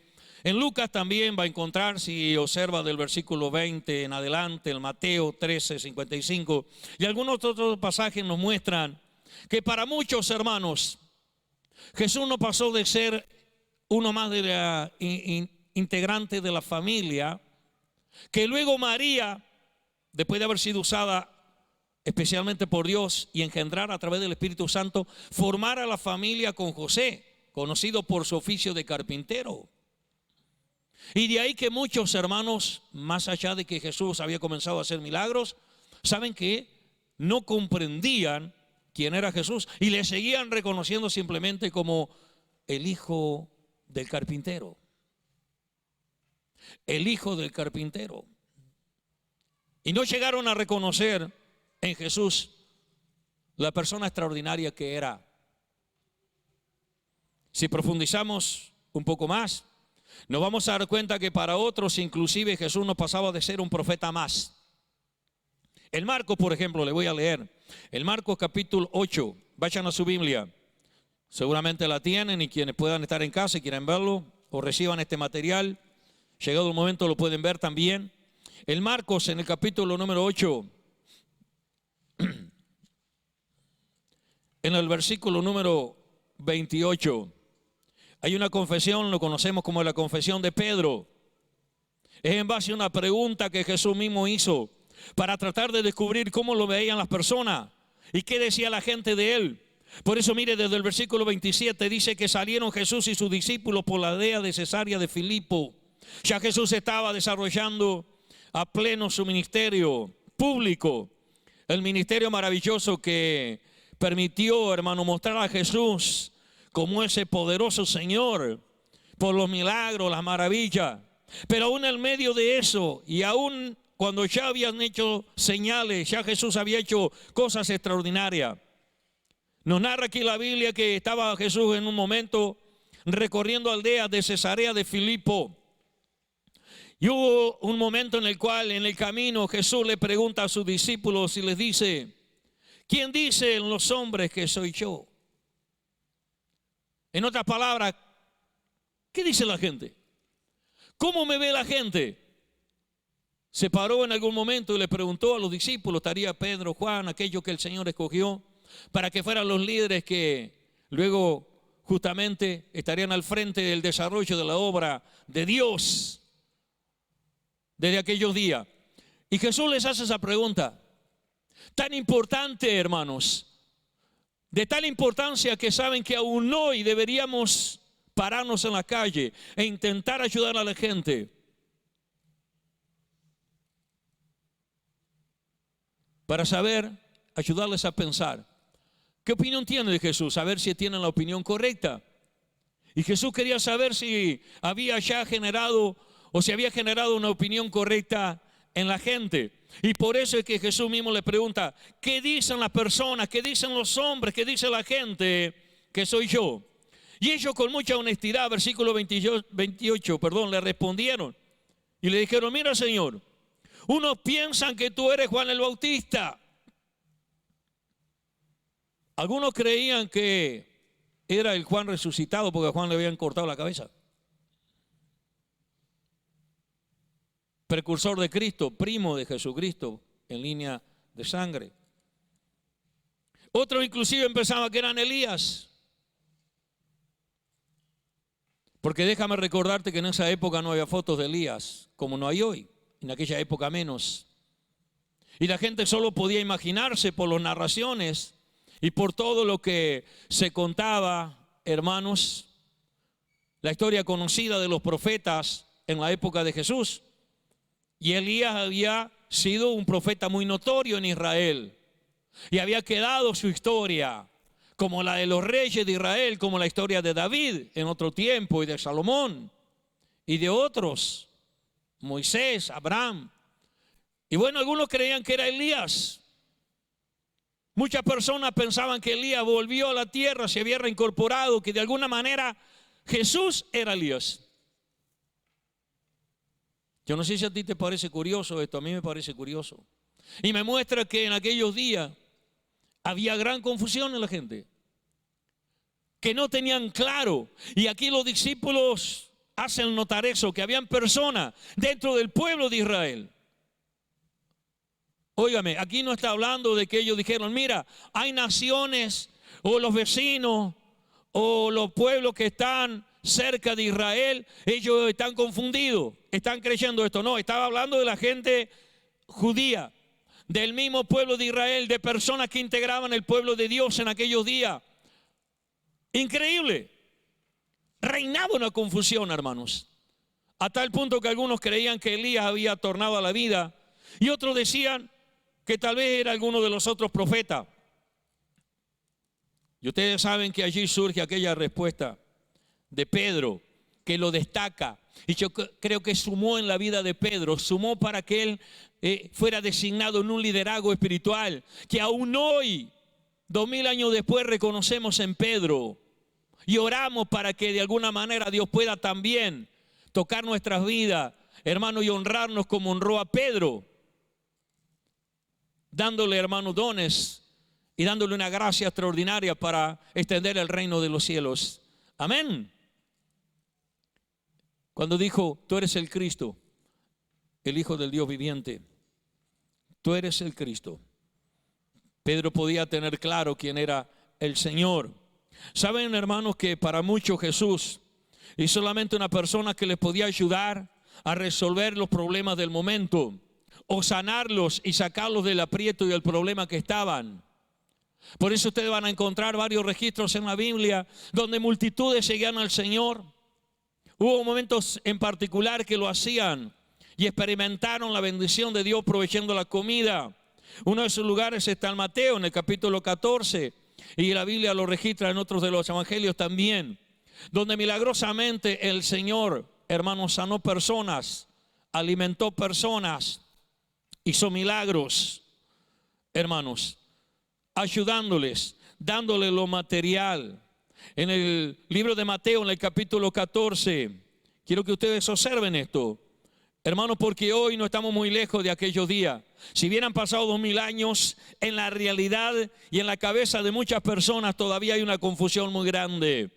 En Lucas también va a encontrar, si observa del versículo 20 en adelante, el Mateo 13, 55. Y algunos otros pasajes nos muestran que para muchos hermanos, Jesús no pasó de ser uno más de la integrante de la familia, que luego María, después de haber sido usada especialmente por Dios, y engendrar a través del Espíritu Santo, formar a la familia con José, conocido por su oficio de carpintero. Y de ahí que muchos hermanos, más allá de que Jesús había comenzado a hacer milagros, saben que no comprendían quién era Jesús y le seguían reconociendo simplemente como el hijo del carpintero. El hijo del carpintero. Y no llegaron a reconocer en Jesús la persona extraordinaria que era. Si profundizamos un poco más, nos vamos a dar cuenta que para otros inclusive Jesús no pasaba de ser un profeta más. El Marcos, por ejemplo, le voy a leer. El Marcos capítulo 8, vayan a su Biblia. Seguramente la tienen, y quienes puedan estar en casa y quieran verlo o reciban este material, llegado el momento lo pueden ver también. El Marcos en el capítulo número 8, en el versículo número 28, hay una confesión, lo conocemos como la confesión de Pedro. Es en base a una pregunta que Jesús mismo hizo para tratar de descubrir cómo lo veían las personas y qué decía la gente de él. Por eso mire, desde el versículo 27 dice que salieron Jesús y sus discípulos por la aldea de Cesarea de Filipo. Ya Jesús estaba desarrollando a pleno su ministerio público, el ministerio maravilloso que permitió, hermano, mostrar a Jesús como ese poderoso Señor por los milagros, las maravillas. Pero aún en medio de eso, y aún cuando ya habían hecho señales, ya Jesús había hecho cosas extraordinarias. Nos narra aquí la Biblia que estaba Jesús en un momento recorriendo aldeas de Cesarea de Filipo. Y hubo un momento en el cual en el camino Jesús le pregunta a sus discípulos y les dice: ¿quién dicen los hombres que soy yo? En otras palabras, ¿qué dice la gente? ¿Cómo me ve la gente? Se paró en algún momento y le preguntó a los discípulos, estaría Pedro, Juan, aquellos que el Señor escogió para que fueran los líderes que luego justamente estarían al frente del desarrollo de la obra de Dios desde aquellos días. Y Jesús les hace esa pregunta tan importante, hermanos, de tal importancia que saben que aún hoy deberíamos pararnos en la calle e intentar ayudar a la gente. Para saber, ayudarles a pensar. ¿Qué opinión tienen de Jesús? A ver si tienen la opinión correcta. Y Jesús quería saber si había ya generado o si había generado una opinión correcta en la gente. Y por eso es que Jesús mismo le pregunta: ¿qué dicen las personas? ¿Qué dicen los hombres? ¿Qué dice la gente que soy yo? Y ellos con mucha honestidad, versículo 28, le respondieron y le dijeron: mira, Señor, unos piensan que tú eres Juan el Bautista. Algunos creían que era el Juan resucitado porque a Juan le habían cortado la cabeza. Precursor de Cristo, primo de Jesucristo en línea de sangre. Otros inclusive pensaban que eran Elías. Porque déjame recordarte que en esa época no había fotos de Elías, como no hay hoy, en aquella época menos. Y la gente solo podía imaginarse por las narraciones y por todo lo que se contaba, hermanos, la historia conocida de los profetas en la época de Jesús. Y Elías había sido un profeta muy notorio en Israel. Y había quedado su historia como la de los reyes de Israel, como la historia de David en otro tiempo, y de Salomón, y de otros, Moisés, Abraham. Y bueno, algunos creían que era Elías. Muchas personas pensaban que Elías volvió a la tierra, se había reincorporado, que de alguna manera Jesús era Elías. Yo no sé si a ti te parece curioso esto, a mí me parece curioso. Y me muestra que en aquellos días había gran confusión en la gente, que no tenían claro. Y aquí los discípulos hacen notar eso, que habían personas dentro del pueblo de Israel. Óigame, aquí no está hablando de que ellos dijeron: mira, hay naciones o los vecinos o los pueblos que están cerca de Israel, ellos están confundidos, están creyendo esto. No, estaba hablando de la gente judía, del mismo pueblo de Israel, de personas que integraban el pueblo de Dios en aquellos días. Increíble. Reinaba una confusión, hermanos, a tal punto que algunos creían que Elías había tornado a la vida y otros decían que tal vez era alguno de los otros profetas. Y ustedes saben que allí surge aquella respuesta de Pedro, que lo destaca. Y yo creo que sumó en la vida de Pedro, sumó para que él fuera designado en un liderazgo espiritual, que aún hoy, 2000 años después, reconocemos en Pedro. Y oramos para que de alguna manera Dios pueda también tocar nuestras vidas, hermano, y honrarnos como honró a Pedro, dándole, hermano, dones y dándole una gracia extraordinaria para extender el reino de los cielos. Amén. Cuando dijo, tú eres el Cristo, el Hijo del Dios viviente, tú eres el Cristo, Pedro podía tener claro quién era el Señor. Saben, hermanos, que para muchos Jesús es solamente una persona que les podía ayudar a resolver los problemas del momento o sanarlos y sacarlos del aprieto y del problema que estaban. Por eso ustedes van a encontrar varios registros en la Biblia donde multitudes seguían al Señor. Hubo momentos en particular que lo hacían y experimentaron la bendición de Dios proveyendo la comida. Uno de esos lugares está en Mateo, en el capítulo 14, y la Biblia lo registra en otros de los evangelios también, donde milagrosamente el Señor, hermanos, sanó personas, alimentó personas, hizo milagros, hermanos, ayudándoles, dándoles lo material. En el libro de Mateo, en el capítulo 14, quiero que ustedes observen esto, hermanos, porque hoy no estamos muy lejos de aquellos días. Si bien han pasado 2000 años, en la realidad y en la cabeza de muchas personas todavía hay una confusión muy grande.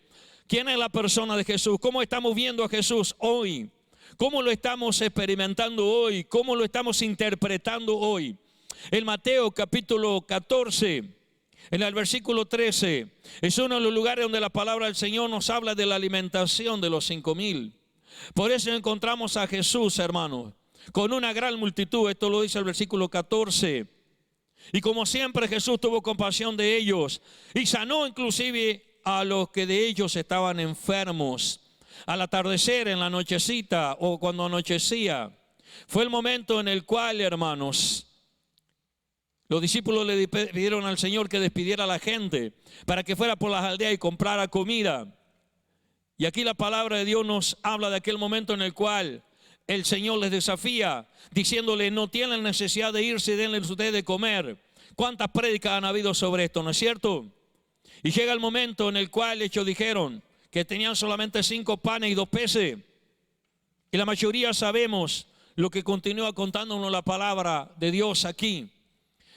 ¿Quién es la persona de Jesús? ¿Cómo estamos viendo a Jesús hoy? ¿Cómo lo estamos experimentando hoy? ¿Cómo lo estamos interpretando hoy? En Mateo capítulo 14, en el versículo 13, es uno de los lugares donde la palabra del Señor nos habla de la alimentación de los 5000. Por eso encontramos a Jesús, hermanos, con una gran multitud. Esto lo dice el versículo 14. Y como siempre Jesús tuvo compasión de ellos y sanó inclusive a los que de ellos estaban enfermos. Al atardecer, en la nochecita o cuando anochecía, fue el momento en el cual, hermanos, los discípulos le pidieron al Señor que despidiera a la gente para que fuera por las aldeas y comprara comida. Y aquí la palabra de Dios nos habla de aquel momento en el cual el Señor les desafía, diciéndole, no tienen necesidad de irse, denle ustedes de comer. ¿Cuántas prédicas han habido sobre esto, no es cierto? Y llega el momento en el cual ellos dijeron que tenían solamente 5 panes y 2 peces. Y la mayoría sabemos lo que continúa contándonos la palabra de Dios aquí.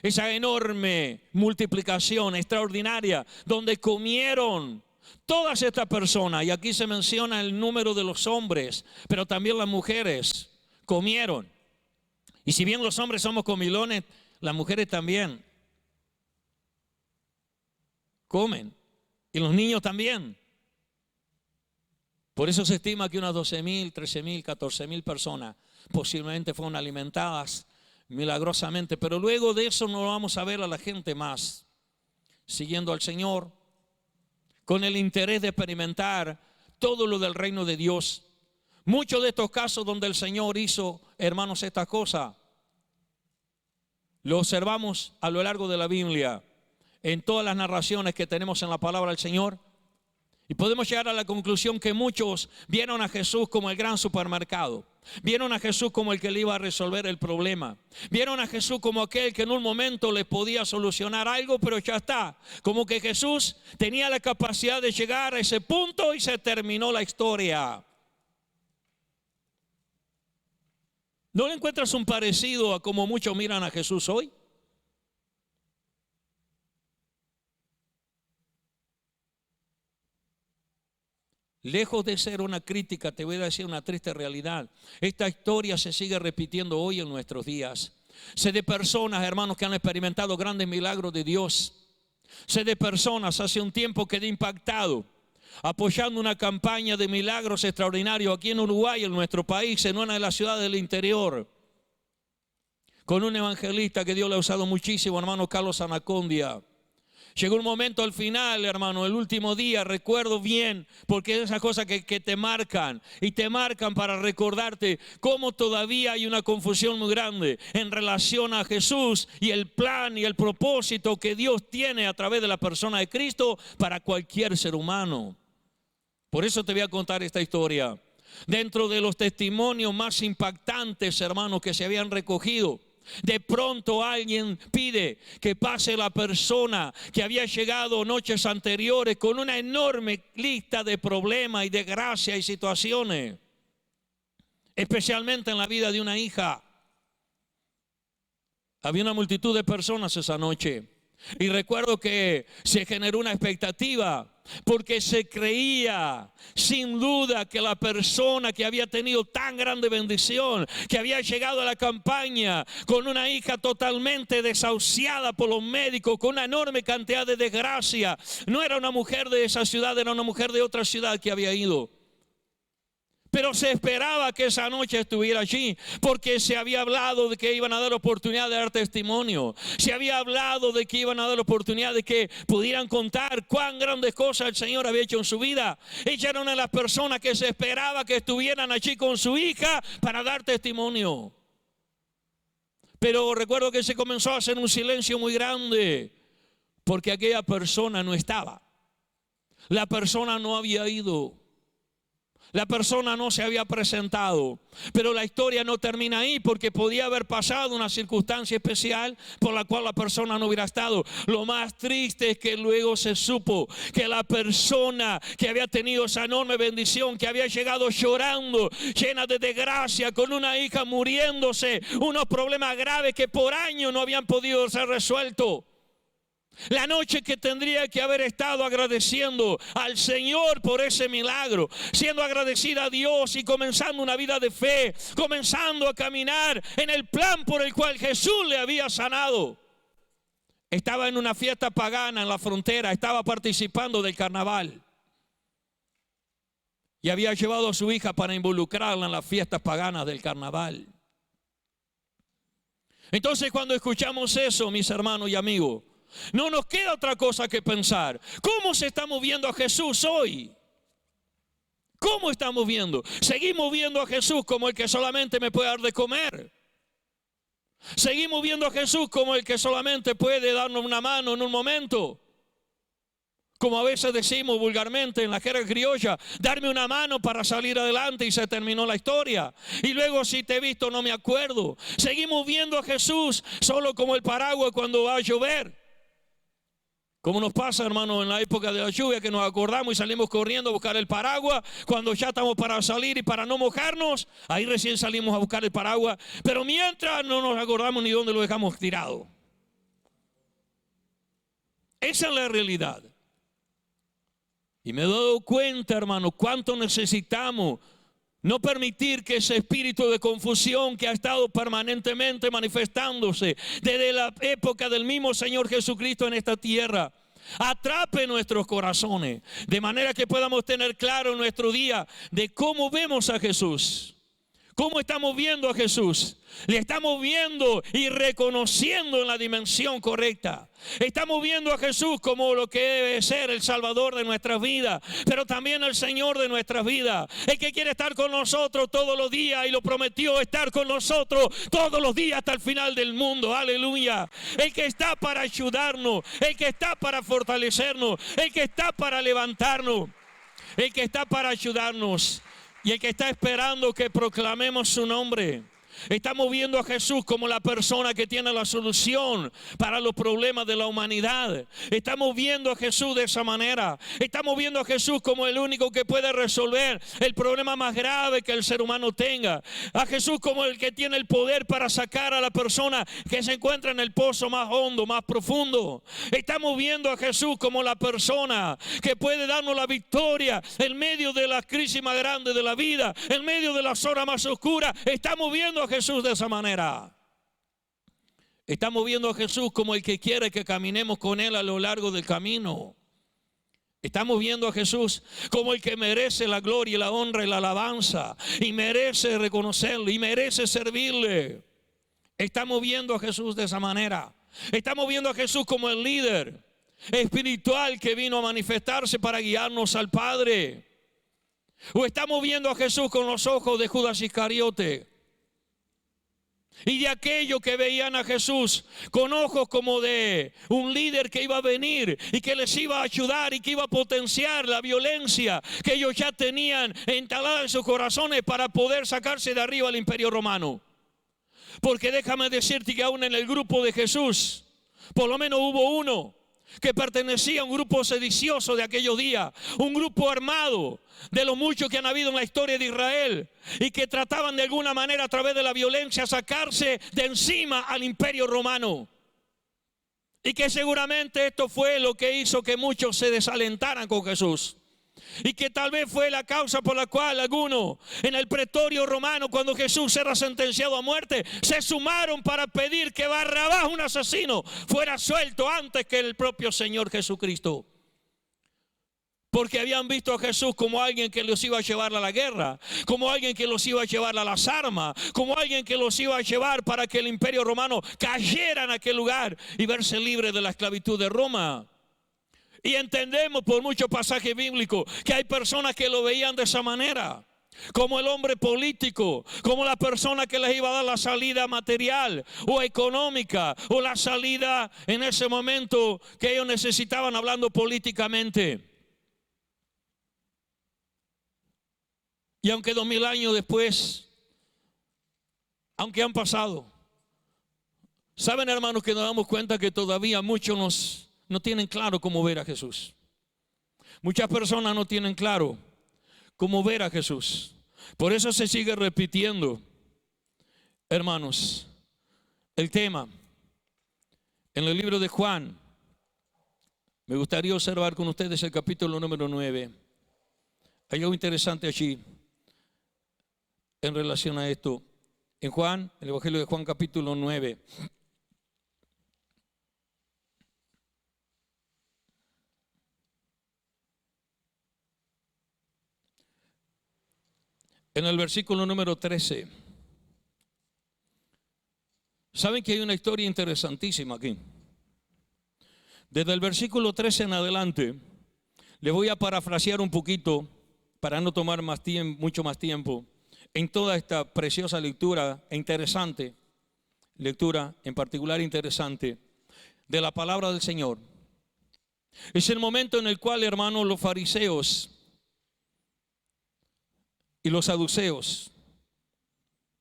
Esa enorme multiplicación extraordinaria donde comieron todas estas personas, y aquí se menciona el número de los hombres, pero también las mujeres comieron. Y si bien los hombres somos comilones, las mujeres también comen, y los niños también. Por eso se estima que unas 12.000, 13.000, 14.000 personas posiblemente fueron alimentadas milagrosamente. Pero luego de eso no vamos a ver a la gente más siguiendo al Señor, con el interés de experimentar todo lo del reino de Dios. Muchos de estos casos donde el Señor hizo, hermanos, estas cosas, lo observamos a lo largo de la Biblia, en todas las narraciones que tenemos en la palabra del Señor. Y podemos llegar a la conclusión que muchos vieron a Jesús como el gran supermercado. Vieron a Jesús como el que le iba a resolver el problema. Vieron a Jesús como aquel que en un momento les podía solucionar algo, pero ya está. Como que Jesús tenía la capacidad de llegar a ese punto y se terminó la historia. ¿No le encuentras un parecido a como muchos miran a Jesús hoy? Lejos de ser una crítica, te voy a decir una triste realidad. Esta historia se sigue repitiendo hoy en nuestros días. Sé de personas, hermanos, que han experimentado grandes milagros de Dios. Sé de personas, hace un tiempo quedé impactado, apoyando una campaña de milagros extraordinarios aquí en Uruguay, en nuestro país, en una de las ciudades del interior, con un evangelista que Dios le ha usado muchísimo, hermano Carlos Anacondia. Llegó un momento al final, hermano, el último día, recuerdo bien, porque es esas cosas que te marcan, y te marcan para recordarte cómo todavía hay una confusión muy grande en relación a Jesús y el plan y el propósito que Dios tiene a través de la persona de Cristo para cualquier ser humano. Por eso te voy a contar esta historia. Dentro de los testimonios más impactantes, hermanos, que se habían recogido, de pronto alguien pide que pase la persona que había llegado noches anteriores con una enorme lista de problemas y de gracia y situaciones, especialmente en la vida de una hija. Había una multitud de personas esa noche y recuerdo que se generó una expectativa, porque se creía sin duda que la persona que había tenido tan grande bendición, que había llegado a la campaña con una hija totalmente desahuciada por los médicos, con una enorme cantidad de desgracia, no era una mujer de esa ciudad, era una mujer de otra ciudad que había ido. Pero se esperaba que esa noche estuviera allí, porque se había hablado de que iban a dar oportunidad de dar testimonio. Se había hablado de que iban a dar oportunidad de que pudieran contar cuán grandes cosas el Señor había hecho en su vida. Ella era una de las personas que se esperaba que estuvieran allí con su hija para dar testimonio. Pero recuerdo que se comenzó a hacer un silencio muy grande, porque aquella persona no estaba. La persona no había ido. La persona no se había presentado, pero la historia no termina ahí, porque podía haber pasado una circunstancia especial por la cual la persona no hubiera estado. Lo más triste es que luego se supo que la persona que había tenido esa enorme bendición, que había llegado llorando, llena de desgracia, con una hija muriéndose, unos problemas graves que por años no habían podido ser resueltos. La noche que tendría que haber estado agradeciendo al Señor por ese milagro, siendo agradecida a Dios y comenzando una vida de fe, comenzando a caminar en el plan por el cual Jesús le había sanado. Estaba en una fiesta pagana en la frontera, estaba participando del carnaval. Y había llevado a su hija para involucrarla en las fiestas paganas del carnaval. Entonces, cuando escuchamos eso, mis hermanos y amigos, no nos queda otra cosa que pensar: ¿cómo se está moviendo a Jesús hoy? ¿Cómo estamos viendo? ¿Seguimos viendo a Jesús como el que solamente me puede dar de comer? ¿Seguimos viendo a Jesús como el que solamente puede darnos una mano en un momento? Como a veces decimos vulgarmente en la jerga criolla, darme una mano para salir adelante y se terminó la historia. Y luego, si te he visto no me acuerdo. Seguimos viendo a Jesús solo como el paraguas cuando va a llover. Como nos pasa, hermano, en la época de la lluvia, que nos acordamos y salimos corriendo a buscar el paraguas. Cuando ya estamos para salir y para no mojarnos, ahí recién salimos a buscar el paraguas. Pero mientras no nos acordamos ni dónde lo dejamos tirado. Esa es la realidad. Y me he dado cuenta, hermano, cuánto necesitamos no permitir que ese espíritu de confusión que ha estado permanentemente manifestándose desde la época del mismo Señor Jesucristo en esta tierra atrape nuestros corazones, de manera que podamos tener claro en nuestro día de cómo vemos a Jesús. ¿Cómo estamos viendo a Jesús? Le estamos viendo y reconociendo en la dimensión correcta. Estamos viendo a Jesús como lo que debe ser el Salvador de nuestras vidas, pero también el Señor de nuestras vidas. El que quiere estar con nosotros todos los días y lo prometió estar con nosotros todos los días hasta el final del mundo. Aleluya. El que está para ayudarnos, el que está para fortalecernos, el que está para levantarnos, el que está para ayudarnos. Y el que está esperando que proclamemos su nombre. Estamos viendo a Jesús como la persona que tiene la solución para los problemas de la humanidad. Estamos viendo a Jesús de esa manera. Estamos viendo a Jesús como el único que puede resolver el problema más grave que el ser humano tenga. A Jesús como el que tiene el poder para sacar a la persona que se encuentra en el pozo más hondo, más profundo. Estamos viendo a Jesús como la persona que puede darnos la victoria en medio de la crisis más grande de la vida, en medio de las horas más oscuras. Estamos viendo a Jesús de esa manera. Estamos viendo a Jesús como el que quiere que caminemos con Él a lo largo del camino. Estamos viendo a Jesús como el que merece la gloria y la honra y la alabanza, y merece reconocerle y merece servirle. Estamos viendo a Jesús de esa manera. Estamos viendo a Jesús como el líder espiritual que vino a manifestarse para guiarnos al Padre. O estamos viendo a Jesús con los ojos de Judas Iscariote y de aquellos que veían a Jesús con ojos como de un líder que iba a venir y que les iba a ayudar y que iba a potenciar la violencia que ellos ya tenían instalada en sus corazones para poder sacarse de arriba al imperio romano. Porque déjame decirte que aún en el grupo de Jesús, por lo menos hubo uno que pertenecía a un grupo sedicioso de aquellos días, un grupo armado de los muchos que han habido en la historia de Israel y que trataban de alguna manera a través de la violencia sacarse de encima al imperio romano. Y que seguramente esto fue lo que hizo que muchos se desalentaran con Jesús. Y que tal vez fue la causa por la cual algunos en el pretorio romano, cuando Jesús era sentenciado a muerte, se sumaron para pedir que Barrabás, un asesino, fuera suelto antes que el propio Señor Jesucristo. Porque habían visto a Jesús como alguien que los iba a llevar a la guerra, como alguien que los iba a llevar a las armas, como alguien que los iba a llevar para que el imperio romano cayera en aquel lugar y verse libre de la esclavitud de Roma. Y entendemos por muchos pasajes bíblicos que hay personas que lo veían de esa manera, como el hombre político, como la persona que les iba a dar la salida material o económica o la salida en ese momento que ellos necesitaban hablando políticamente. Y aunque 2000 años después, aunque han pasado, saben, hermanos, que nos damos cuenta que todavía muchos no tienen claro cómo ver a Jesús. Muchas personas no tienen claro cómo ver a Jesús. Por eso se sigue repitiendo, hermanos, el tema. En el libro de Juan, me gustaría observar con ustedes el capítulo número 9. Hay algo interesante allí en relación a esto. En Juan, el Evangelio de Juan capítulo 9. En el versículo número 13. ¿Saben que hay una historia interesantísima aquí? Desde el versículo 13 en adelante, les voy a parafrasear un poquito para no tomar mucho más tiempo en toda esta preciosa lectura e interesante, lectura en particular interesante, de la palabra del Señor. Es el momento en el cual, hermanos, los fariseos y los saduceos,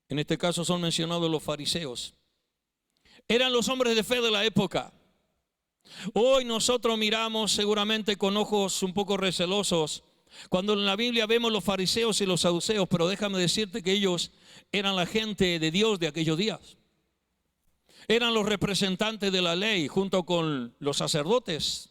en este caso son mencionados los fariseos, eran los hombres de fe de la época. Hoy nosotros miramos seguramente con ojos un poco recelosos cuando en la Biblia vemos los fariseos y los saduceos, pero déjame decirte que ellos eran la gente de Dios de aquellos días. Eran los representantes de la ley junto con los sacerdotes.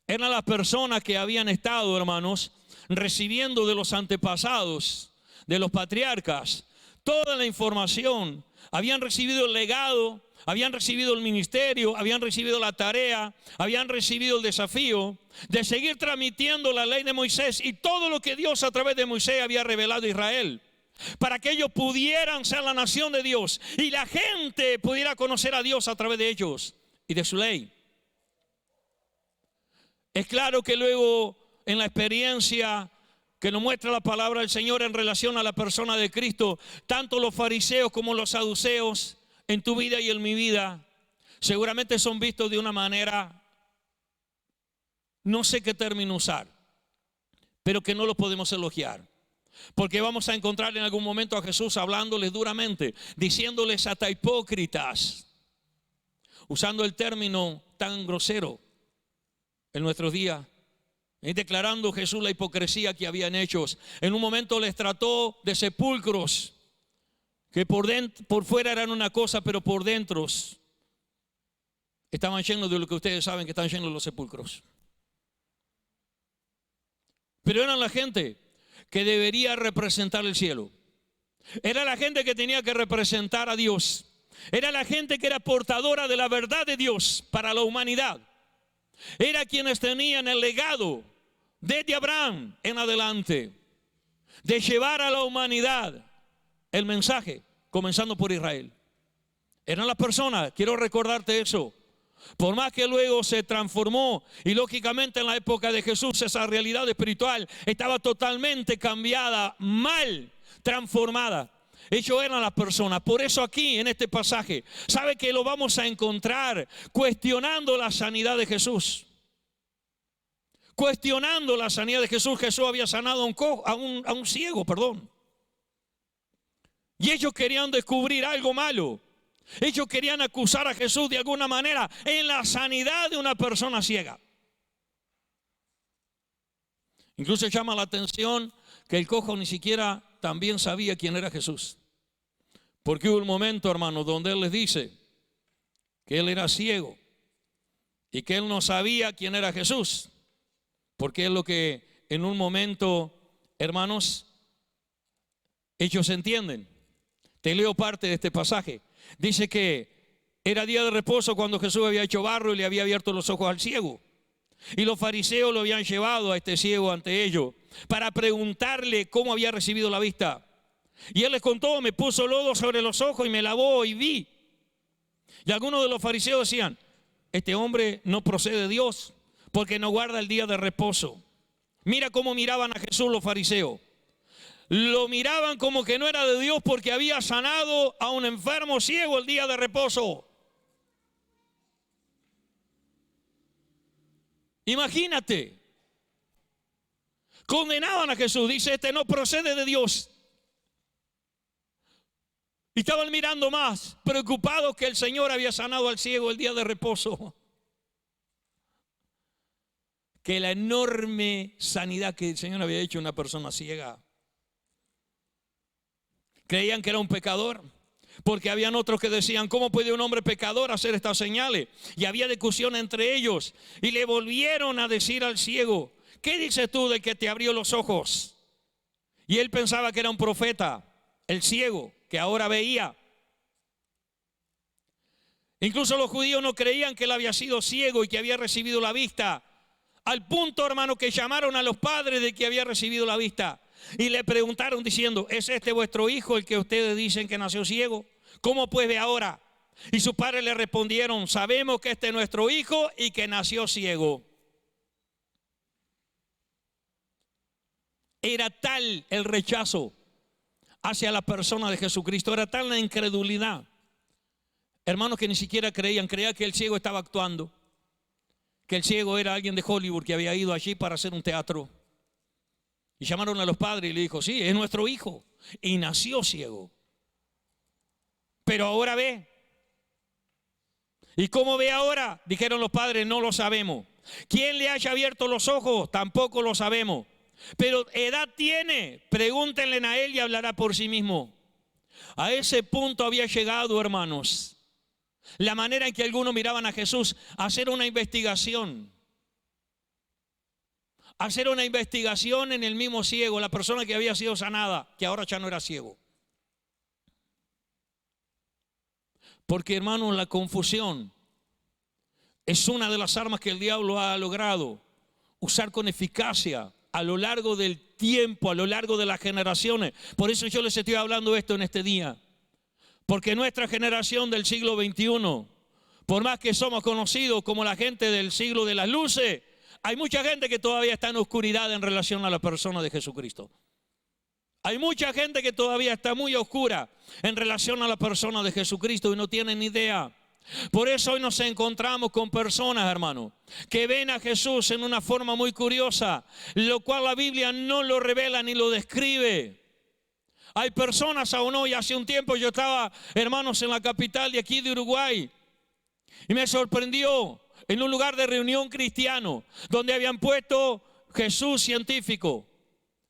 Eran las personas que habían estado, hermanos, recibiendo de los antepasados, de los patriarcas, toda la información. Habían recibido el legado, habían recibido el ministerio, habían recibido la tarea, habían recibido el desafío de seguir transmitiendo la ley de Moisés y todo lo que Dios a través de Moisés había revelado a Israel, para que ellos pudieran ser la nación de Dios y la gente pudiera conocer a Dios a través de ellos y de su ley. Es claro que luego en la experiencia que nos muestra la palabra del Señor en relación a la persona de Cristo, tanto los fariseos como los saduceos en tu vida y en mi vida seguramente son vistos de una manera, no sé qué término usar, pero que no los podemos elogiar, porque vamos a encontrar en algún momento a Jesús hablándoles duramente, diciéndoles hasta hipócritas, usando el término tan grosero en nuestros días, y declarando Jesús la hipocresía que habían hecho. En un momento les trató de sepulcros que por fuera eran una cosa, pero por dentro estaban llenos de lo que ustedes saben que están llenos los sepulcros. Pero eran la gente que debería representar el cielo. Era la gente que tenía que representar a Dios. Era la gente que era portadora de la verdad de Dios para la humanidad. Era quienes tenían el legado desde Abraham en adelante de llevar a la humanidad el mensaje, comenzando por Israel. Eran las personas, quiero recordarte eso. Por más que luego se transformó y lógicamente en la época de Jesús esa realidad espiritual estaba totalmente cambiada, mal transformada. Ellos eran las personas. Por eso aquí en este pasaje, ¿sabe que lo vamos a encontrar cuestionando la sanidad de Jesús? Cuestionando la sanidad de Jesús. Jesús había sanado a un ciego, perdón. Y ellos querían descubrir algo malo. Ellos querían acusar a Jesús de alguna manera en la sanidad de una persona ciega. Incluso llama la atención que el cojo ni siquiera también sabía quién era Jesús. Porque hubo un momento, hermanos, donde él les dice que él era ciego y que él no sabía quién era Jesús. Porque es lo que en un momento, hermanos, ellos entienden. Te leo parte de este pasaje. Dice que era día de reposo cuando Jesús había hecho barro y le había abierto los ojos al ciego. Y los fariseos lo habían llevado a este ciego ante ellos para preguntarle cómo había recibido la vista. Y él les contó, me puso lodo sobre los ojos y me lavó y vi. Y algunos de los fariseos decían, este hombre no procede de Dios porque no guarda el día de reposo. Mira cómo miraban a Jesús los fariseos. Lo miraban como que no era de Dios porque había sanado a un enfermo ciego el día de reposo. Imagínate. Condenaban a Jesús. Dice, este no procede de Dios. Y estaban mirando más, preocupados que el Señor había sanado al ciego el día de reposo, que la enorme sanidad que el Señor había hecho a una persona ciega. Creían que era un pecador, porque habían otros que decían, ¿cómo puede un hombre pecador hacer estas señales? Y había discusión entre ellos, y le volvieron a decir al ciego, ¿qué dices tú de que te abrió los ojos? Y él pensaba que era un profeta, el ciego, que ahora veía. Incluso los judíos no creían que él había sido ciego y que había recibido la vista, al punto, hermano, que llamaron a los padres de que había recibido la vista y le preguntaron diciendo, ¿es este vuestro hijo el que ustedes dicen que nació ciego? ¿Cómo pues ve ahora? Y sus padres le respondieron, sabemos que este es nuestro hijo y que nació ciego. Era tal el rechazo hacia la persona de Jesucristo, era tal la incredulidad, hermanos, que ni siquiera creían que el ciego estaba actuando, que el ciego era alguien de Hollywood que había ido allí para hacer un teatro. Y llamaron a los padres y le dijo, sí, es nuestro hijo y nació ciego, pero ahora ve. ¿Y cómo ve ahora? Dijeron los padres, no lo sabemos. ¿Quién le haya abierto los ojos? Tampoco lo sabemos. Pero edad tiene, pregúntenle a él y hablará por sí mismo. A ese punto había llegado, hermanos, la manera en que algunos miraban a Jesús, hacer una investigación. Hacer una investigación en el mismo ciego, la persona que había sido sanada, que ahora ya no era ciego. Porque, hermanos, la confusión es una de las armas que el diablo ha logrado usar con eficacia a lo largo del tiempo, a lo largo de las generaciones. Por eso yo les estoy hablando esto en este día. Porque nuestra generación del siglo XXI, por más que somos conocidos como la gente del siglo de las luces, hay mucha gente que todavía está en oscuridad en relación a la persona de Jesucristo. Hay mucha gente que todavía está muy oscura en relación a la persona de Jesucristo y no tienen ni idea. Por eso hoy nos encontramos con personas, hermano, que ven a Jesús en una forma muy curiosa, lo cual la Biblia no lo revela ni lo describe. Hay personas aún hoy, hace un tiempo yo estaba, hermanos, en la capital de aquí de Uruguay y me sorprendió en un lugar de reunión cristiano donde habían puesto Jesús científico,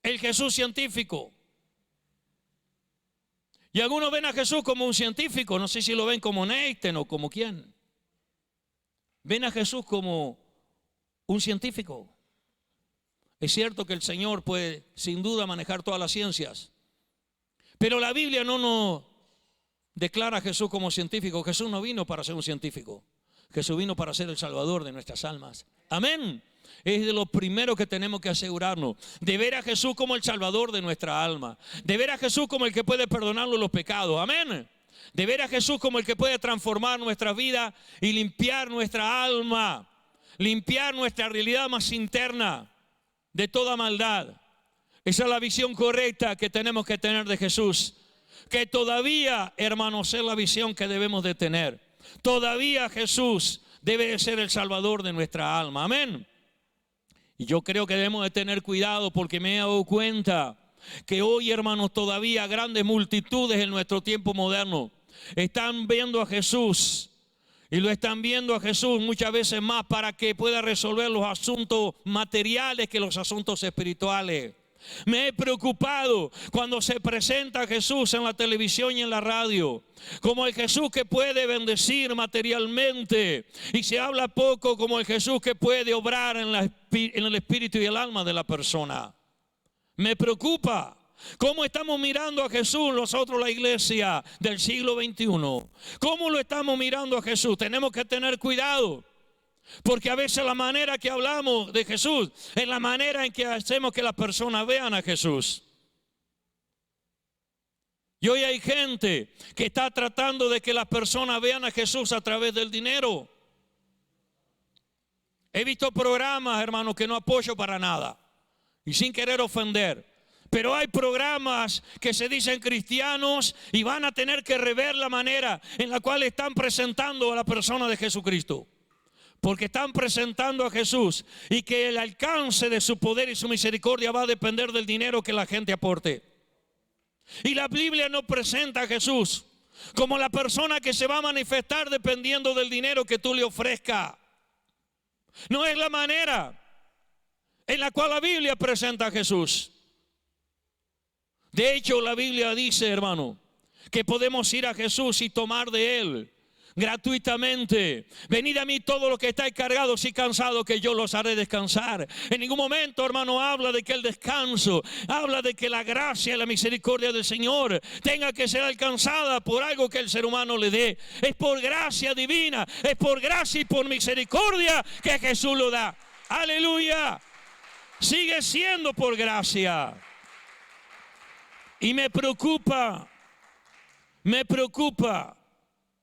el Jesús científico. Y algunos ven a Jesús como un científico, no sé si lo ven como Einstein o como quién. Ven a Jesús como un científico. Es cierto que el Señor puede sin duda manejar todas las ciencias, pero la Biblia no nos declara a Jesús como científico. Jesús no vino para ser un científico, Jesús vino para ser el Salvador de nuestras almas. Amén. Es de lo primero que tenemos que asegurarnos, de ver a Jesús como el Salvador de nuestra alma, de ver a Jesús como el que puede perdonarnos los pecados. Amén. De ver a Jesús como el que puede transformar nuestra vida y limpiar nuestra alma, limpiar nuestra realidad más interna de toda maldad. Esa es la visión correcta que tenemos que tener de Jesús. Que todavía, hermanos, es la visión que debemos de tener. Todavía Jesús debe de ser el Salvador de nuestra alma. Amén. Y yo creo que debemos de tener cuidado porque me he dado cuenta que hoy, hermanos, todavía grandes multitudes en nuestro tiempo moderno están viendo a Jesús. Y lo están viendo a Jesús muchas veces más para que pueda resolver los asuntos materiales que los asuntos espirituales. Me he preocupado cuando se presenta a Jesús en la televisión y en la radio como el Jesús que puede bendecir materialmente, y se habla poco como el Jesús que puede obrar en el espíritu y el alma de la persona. Me preocupa. ¿Cómo estamos mirando a Jesús nosotros, la iglesia del siglo XXI? ¿Cómo lo estamos mirando a Jesús? Tenemos que tener cuidado, porque a veces la manera que hablamos de Jesús es la manera en que hacemos que las personas vean a Jesús. Y hoy hay gente que está tratando de que las personas vean a Jesús a través del dinero. He visto programas, hermanos, que no apoyo para nada y sin querer ofender. Pero hay programas que se dicen cristianos y van a tener que rever la manera en la cual están presentando a la persona de Jesucristo. Porque están presentando a Jesús y que el alcance de su poder y su misericordia va a depender del dinero que la gente aporte. Y la Biblia no presenta a Jesús como la persona que se va a manifestar dependiendo del dinero que tú le ofrezcas. No es la manera en la cual la Biblia presenta a Jesús. De hecho, la Biblia dice, hermano, que podemos ir a Jesús y tomar de Él gratuitamente. Venid a mí todos los que estáis cargados y cansados, que yo los haré descansar. En ningún momento, hermano, habla de que el descanso, habla de que la gracia y la misericordia del Señor tenga que ser alcanzada por algo que el ser humano le dé. Es por gracia divina, es por gracia y por misericordia que Jesús lo da. Aleluya. Sigue siendo por gracia. Y me preocupa,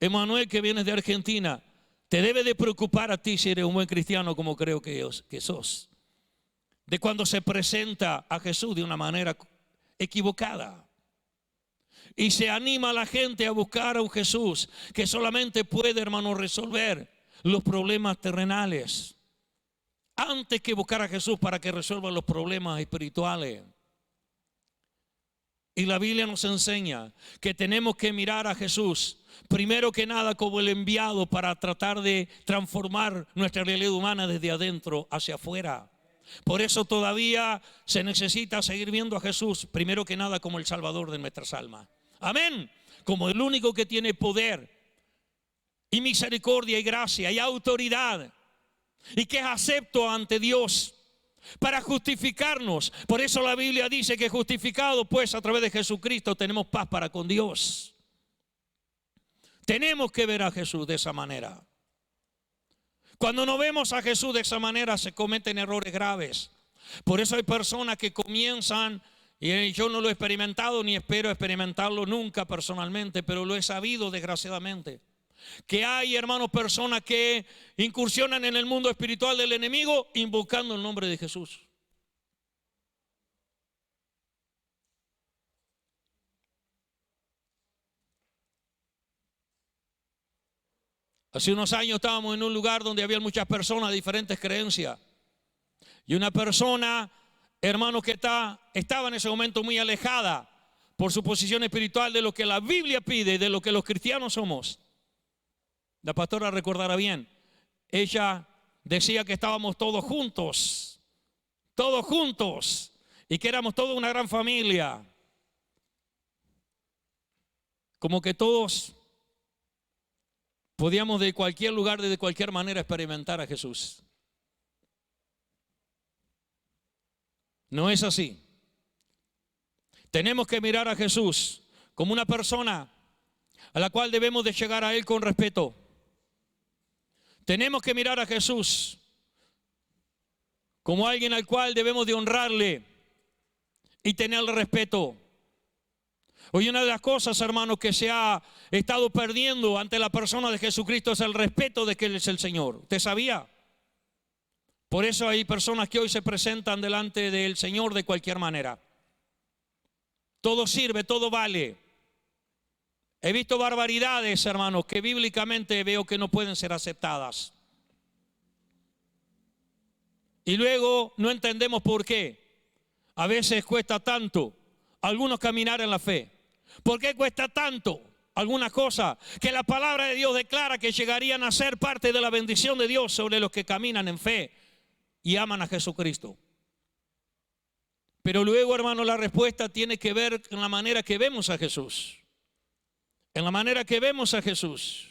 Emanuel, que vienes de Argentina, te debe de preocupar a ti si eres un buen cristiano como creo que sos. De cuando se presenta a Jesús de una manera equivocada. Y se anima a la gente a buscar a un Jesús que solamente puede, hermano, resolver los problemas terrenales. Antes que buscar a Jesús para que resuelva los problemas espirituales. Y la Biblia nos enseña que tenemos que mirar a Jesús, primero que nada, como el enviado para tratar de transformar nuestra realidad humana desde adentro hacia afuera. Por eso todavía se necesita seguir viendo a Jesús, primero que nada, como el Salvador de nuestras almas. Amén. Como el único que tiene poder y misericordia y gracia y autoridad, y que es acepto ante Dios para justificarnos. Por eso la Biblia dice que justificados pues a través de Jesucristo tenemos paz para con Dios. Tenemos que ver a Jesús de esa manera. Cuando no vemos a Jesús de esa manera se cometen errores graves. Por eso hay personas que comienzan, y yo no lo he experimentado ni espero experimentarlo nunca personalmente, pero lo he sabido desgraciadamente, que hay, hermanos, personas que incursionan en el mundo espiritual del enemigo invocando el nombre de Jesús. Hace unos años estábamos en un lugar donde había muchas personas de diferentes creencias. Y una persona, hermano, que estaba en ese momento muy alejada por su posición espiritual de lo que la Biblia pide y de lo que los cristianos somos. La pastora recordará bien, ella decía que estábamos todos juntos, y que éramos toda una gran familia. Como que todos podíamos de cualquier lugar, de cualquier manera experimentar a Jesús. No es así. Tenemos que mirar a Jesús como una persona a la cual debemos de llegar a Él con respeto. Tenemos que mirar a Jesús como alguien al cual debemos de honrarle y tenerle respeto. Hoy una de las cosas, hermanos, que se ha estado perdiendo ante la persona de Jesucristo es el respeto de que Él es el Señor. ¿Usted sabía? Por eso hay personas que hoy se presentan delante del Señor de cualquier manera. Todo sirve, todo vale. He visto barbaridades, hermanos, que bíblicamente veo que no pueden ser aceptadas. Y luego no entendemos por qué. A veces cuesta tanto a algunos caminar en la fe. ¿Por qué cuesta tanto algunas cosas que la palabra de Dios declara que llegarían a ser parte de la bendición de Dios sobre los que caminan en fe y aman a Jesucristo? Pero luego, hermano, la respuesta tiene que ver con la manera que vemos a Jesús. En la manera que vemos a Jesús.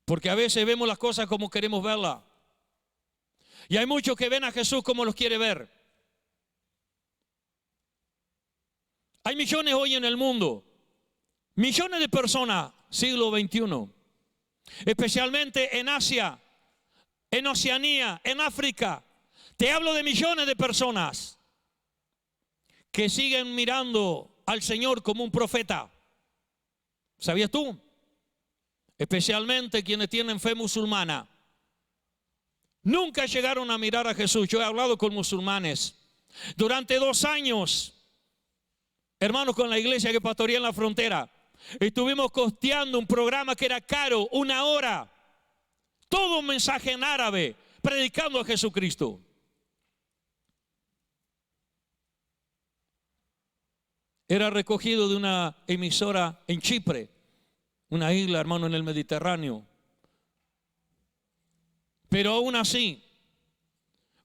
Porque a veces vemos las cosas como queremos verlas. Y hay muchos que ven a Jesús como los quiere ver. Hay millones hoy en el mundo, millones de personas, siglo XXI, especialmente en Asia, en Oceanía, en África. Te hablo de millones de personas que siguen mirando al Señor como un profeta. ¿Sabías tú? Especialmente quienes tienen fe musulmana. Nunca llegaron a mirar a Jesús. Yo he hablado con musulmanes. Durante 2 años, hermanos, con la iglesia que pastoreé en la frontera, estuvimos costeando un programa que era caro, 1 hora. Todo un mensaje en árabe, predicando a Jesucristo. Era recogido de una emisora en Chipre, una isla, hermano, en el Mediterráneo. Pero aún así,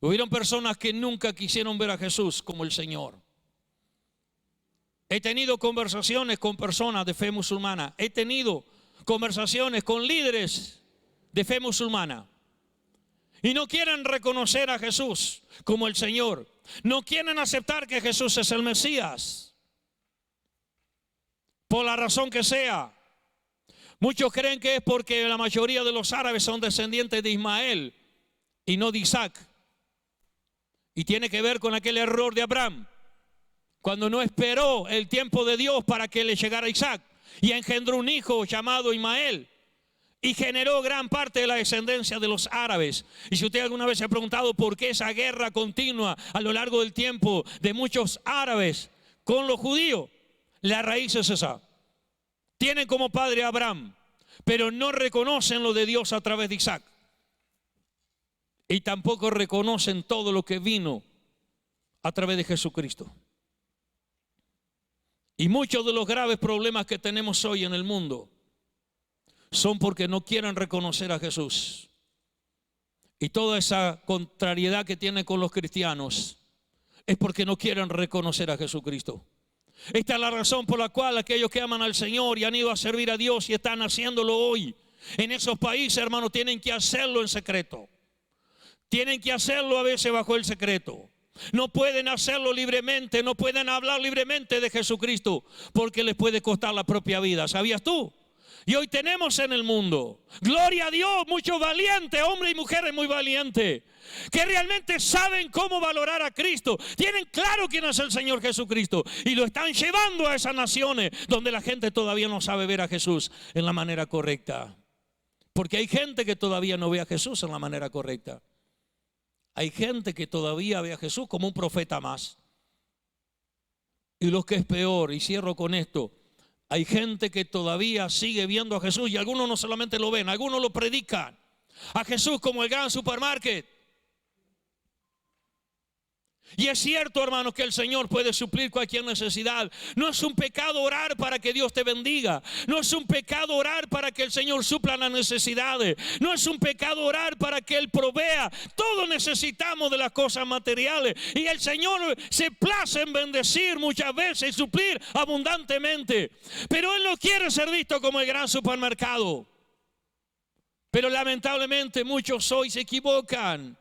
hubieron personas que nunca quisieron ver a Jesús como el Señor. He tenido conversaciones con personas de fe musulmana. He tenido conversaciones con líderes de fe musulmana. Y no quieren reconocer a Jesús como el Señor. No quieren aceptar que Jesús es el Mesías. Por la razón que sea. Muchos creen que es porque la mayoría de los árabes son descendientes de Ismael y no de Isaac. Y tiene que ver con aquel error de Abraham, cuando no esperó el tiempo de Dios para que le llegara Isaac. Y engendró un hijo llamado Ismael. Y generó gran parte de la descendencia de los árabes. Y si usted alguna vez se ha preguntado por qué esa guerra continua a lo largo del tiempo de muchos árabes con los judíos, la raíz es esa. Tienen como padre a Abraham, pero no reconocen lo de Dios a través de Isaac. Y tampoco reconocen todo lo que vino a través de Jesucristo. Y muchos de los graves problemas que tenemos hoy en el mundo son porque no quieren reconocer a Jesús. Y toda esa contrariedad que tienen con los cristianos es porque no quieren reconocer a Jesucristo. Esta es la razón por la cual aquellos que aman al Señor y han ido a servir a Dios y están haciéndolo hoy en esos países, hermanos, tienen que hacerlo en secreto. Tienen que hacerlo a veces bajo el secreto. No pueden hacerlo libremente, no pueden hablar libremente de Jesucristo porque les puede costar la propia vida. ¿Sabías tú? Y hoy tenemos en el mundo, gloria a Dios, muchos valientes, hombres y mujeres muy valientes, que realmente saben cómo valorar a Cristo. Tienen claro quién es el Señor Jesucristo y lo están llevando a esas naciones donde la gente todavía no sabe ver a Jesús en la manera correcta. Porque hay gente que todavía no ve a Jesús en la manera correcta. Hay gente que todavía ve a Jesús como un profeta más. Y lo que es peor, y cierro con esto, hay gente que todavía sigue viendo a Jesús y algunos no solamente lo ven, algunos lo predican. A Jesús como el gran supermarket. Y es cierto, hermanos, que el Señor puede suplir cualquier necesidad. No es un pecado orar para que Dios te bendiga. No es un pecado orar para que el Señor supla las necesidades. No es un pecado orar para que Él provea. Todos necesitamos de las cosas materiales. Y el Señor se place en bendecir muchas veces y suplir abundantemente. Pero Él no quiere ser visto como el gran supermercado. Pero lamentablemente muchos hoy se equivocan.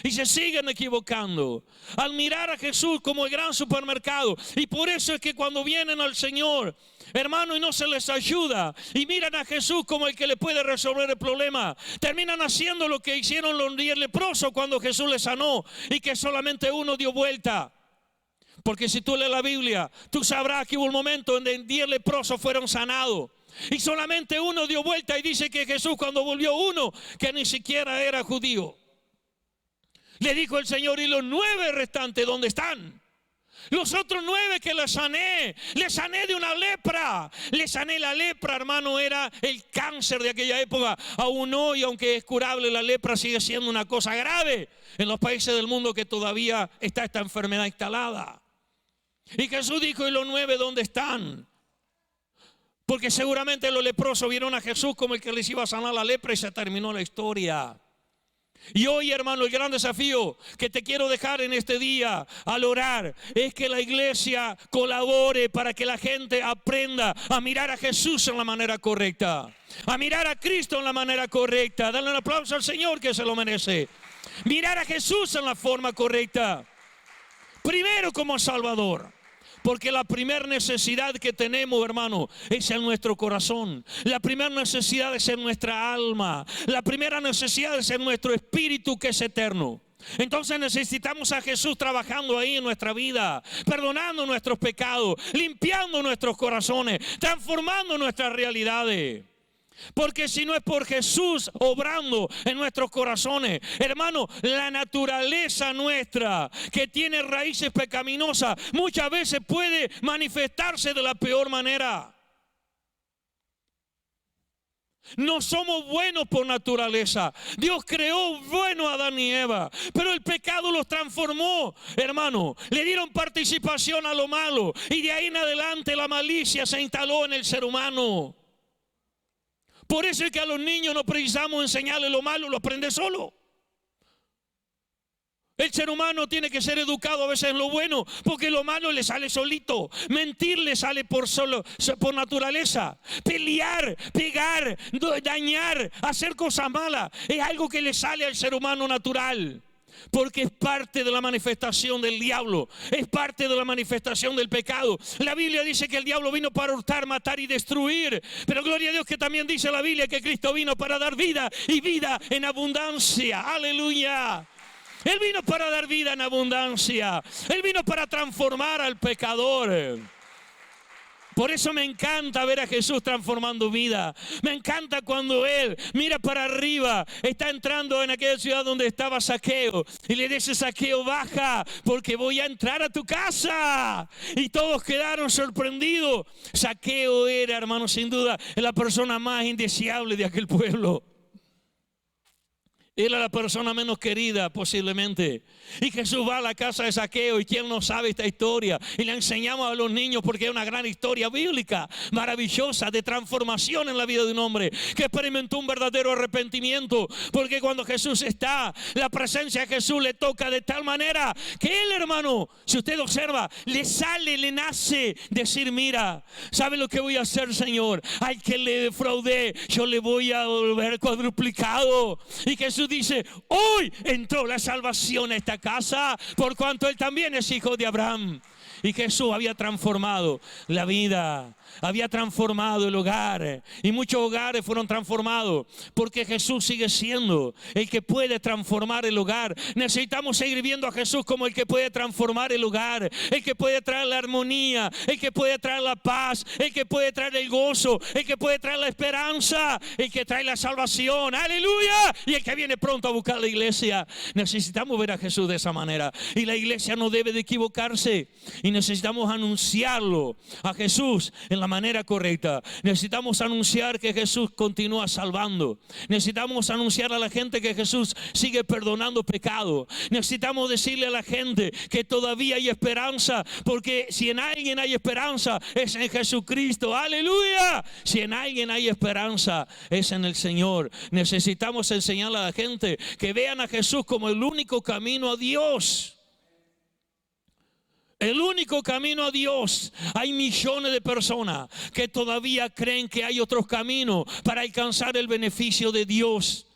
Y se siguen equivocando al mirar a Jesús como el gran supermercado. Y por eso es que cuando vienen al Señor, hermano, y no se les ayuda, y miran a Jesús como el que le puede resolver el problema, terminan haciendo lo que hicieron los 10 leprosos cuando Jesús les sanó, y que solamente uno dio vuelta. Porque si tú lees la Biblia, tú sabrás que hubo un momento en donde 10 leprosos fueron sanados, y solamente uno dio vuelta, y dice que Jesús, cuando volvió uno, que ni siquiera era judío, le dijo el Señor: ¿y los 9 restantes dónde están? Los otros 9 que les sané de una lepra. Le sané la lepra, hermano, era el cáncer de aquella época. Aún hoy, aunque es curable, la lepra sigue siendo una cosa grave en los países del mundo que todavía está esta enfermedad instalada. Y Jesús dijo: ¿y los 9 dónde están? Porque seguramente los leprosos vieron a Jesús como el que les iba a sanar la lepra, y se terminó la historia. Y hoy, hermano, el gran desafío que te quiero dejar en este día al orar es que la iglesia colabore para que la gente aprenda a mirar a Jesús en la manera correcta, a mirar a Cristo en la manera correcta. Dale un aplauso al Señor, que se lo merece. Mirar a Jesús en la forma correcta, primero como Salvador. Porque la primera necesidad que tenemos, hermano, es en nuestro corazón. La primera necesidad es en nuestra alma. La primera necesidad es en nuestro espíritu, que es eterno. Entonces necesitamos a Jesús trabajando ahí en nuestra vida, perdonando nuestros pecados, limpiando nuestros corazones, transformando nuestras realidades. Porque si no es por Jesús obrando en nuestros corazones, hermano, la naturaleza nuestra, que tiene raíces pecaminosas, muchas veces puede manifestarse de la peor manera. No somos buenos por naturaleza. Dios creó bueno a Adán y Eva, pero el pecado los transformó, hermano. Le dieron participación a lo malo, y de ahí en adelante la malicia se instaló en el ser humano. Por eso es que a los niños no precisamos enseñarles lo malo, lo aprende solo. El ser humano tiene que ser educado a veces en lo bueno, porque lo malo le sale solito. Mentir le sale por naturaleza. Pelear, pegar, dañar, hacer cosas malas es algo que le sale al ser humano natural. Porque es parte de la manifestación del diablo, es parte de la manifestación del pecado. La Biblia dice que el diablo vino para hurtar, matar y destruir, pero gloria a Dios que también dice la Biblia que Cristo vino para dar vida, y vida en abundancia. Aleluya. Él vino para dar vida en abundancia. Él vino para transformar al pecador. Por eso me encanta ver a Jesús transformando vida. Me encanta cuando Él mira para arriba, está entrando en aquella ciudad donde estaba Zaqueo, y le dice: Zaqueo, baja, porque voy a entrar a tu casa. Y todos quedaron sorprendidos. Zaqueo era, hermano, sin duda, la persona más indeseable de aquel pueblo. Era la persona menos querida posiblemente. Y Jesús va a la casa de Zaqueo, y quién no sabe esta historia, y le enseñamos a los niños porque es una gran historia bíblica, maravillosa, de transformación en la vida de un hombre que experimentó un verdadero arrepentimiento. Porque cuando Jesús está, la presencia de Jesús le toca de tal manera que él, hermano, si usted observa, le nace decir: mira, ¿sabe lo que voy a hacer, Señor? Al que le defraudé, yo le voy a devolver cuadruplicado. Y Jesús dice: hoy entró la salvación a esta casa, por cuanto él también es hijo de Abraham. Y Jesús había transformado la vida, había transformado el hogar, y muchos hogares fueron transformados porque Jesús sigue siendo el que puede transformar el hogar. Necesitamos seguir viendo a Jesús como el que puede transformar el hogar, el que puede traer la armonía, el que puede traer la paz, el que puede traer el gozo, el que puede traer la esperanza, el que trae la salvación. ¡Aleluya! Y el que viene pronto a buscar la iglesia. Necesitamos ver a Jesús de esa manera, y la iglesia no debe de equivocarse, y necesitamos anunciarlo a Jesús en la manera correcta. Necesitamos anunciar que Jesús continúa salvando. Necesitamos anunciar a la gente que Jesús sigue perdonando pecado. Necesitamos decirle a la gente que todavía hay esperanza, porque si en alguien hay esperanza es en Jesucristo. ¡Aleluya! Si en alguien hay esperanza es en el Señor. Necesitamos enseñarle a la gente que vean a Jesús como el único camino a Dios. El único camino a Dios. Hay millones de personas que todavía creen que hay otros caminos para alcanzar el beneficio de Dios,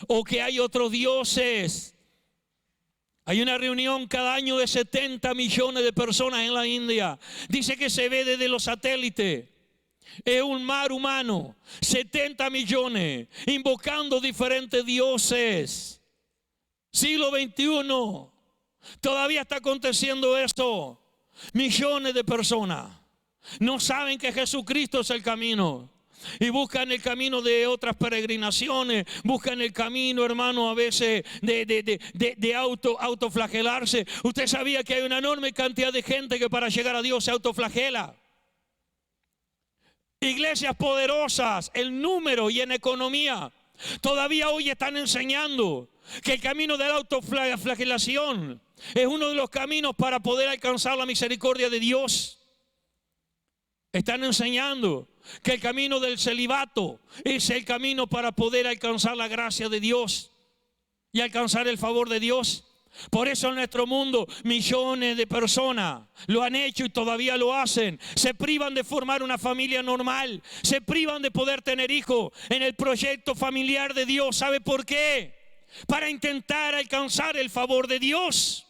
o que hay otros dioses. Hay una reunión cada año de 70 millones de personas en la India. Dice que se ve desde los satélites. Es un mar humano, 70 millones, invocando diferentes dioses. Siglo XXI, todavía está aconteciendo esto. Millones de personas no saben que Jesucristo es el camino. Y buscan el camino de otras peregrinaciones, buscan el camino, hermano, a veces de autoflagelarse. Usted sabía que hay una enorme cantidad de gente que para llegar a Dios se autoflagela. Iglesias poderosas, el número y en economía, todavía hoy están enseñando que el camino de la autoflagelación es uno de los caminos para poder alcanzar la misericordia de Dios. Están enseñando que el camino del celibato es el camino para poder alcanzar la gracia de Dios y alcanzar el favor de Dios. Por eso en nuestro mundo millones de personas lo han hecho y todavía lo hacen. Se privan de formar una familia normal, se privan de poder tener hijos en el proyecto familiar de Dios. ¿Sabe por qué? Para intentar alcanzar el favor de Dios.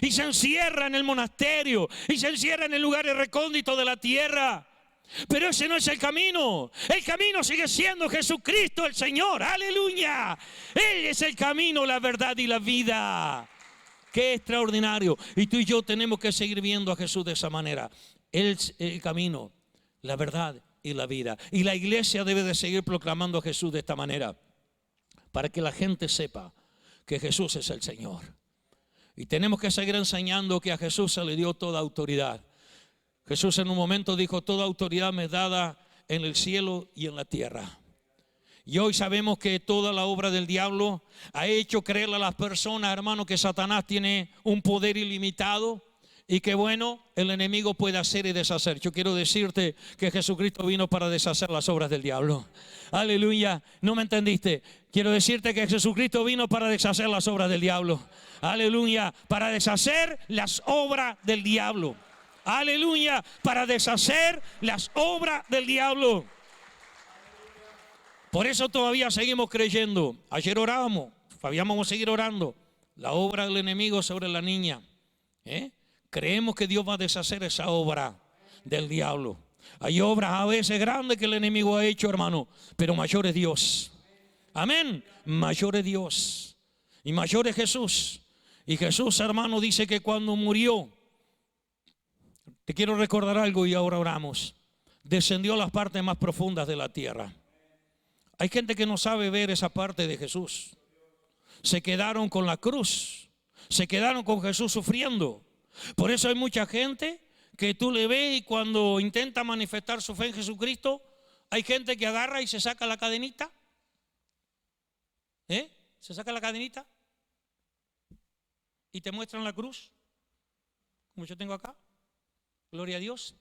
Y se encierra en el monasterio y se encierra en el lugar recóndito de la tierra. Pero ese no es el camino. El camino sigue siendo Jesucristo el Señor. ¡Aleluya! Él es el camino, la verdad y la vida. ¡Qué extraordinario! Y tú y yo tenemos que seguir viendo a Jesús de esa manera. Él es el camino, la verdad y la vida. Y la iglesia debe de seguir proclamando a Jesús de esta manera, para que la gente sepa que Jesús es el Señor. Y tenemos que seguir enseñando que a Jesús se le dio toda autoridad. Jesús en un momento dijo: toda autoridad me es dada en el cielo y en la tierra. Y hoy sabemos que toda la obra del diablo ha hecho creerle a las personas, hermano, que Satanás tiene un poder ilimitado y que bueno, el enemigo puede hacer y deshacer. Yo quiero decirte que Jesucristo vino para deshacer las obras del diablo. Aleluya, ¿no me entendiste? Quiero decirte que Jesucristo vino para deshacer las obras del diablo. Aleluya, para deshacer las obras del diablo. Aleluya, para deshacer las obras del diablo. Por eso todavía seguimos creyendo. Ayer orábamos, vamos a seguir orando. La obra del enemigo sobre la niña. Creemos que Dios va a deshacer esa obra del diablo. Hay obras a veces grandes que el enemigo ha hecho, hermano, pero mayor es Dios. Amén. Mayor es Dios y mayor es Jesús. Y Jesús, hermano, dice que cuando murió, te quiero recordar algo y ahora oramos, descendió a las partes más profundas de la tierra. Hay gente que no sabe ver esa parte de Jesús. Se quedaron con la cruz, se quedaron con Jesús sufriendo. Por eso hay mucha gente que tú le ves y cuando intenta manifestar su fe en Jesucristo, hay gente que agarra y se saca la cadenita. Se saca la cadenita y te muestran la cruz, como yo tengo acá. Gloria a Dios.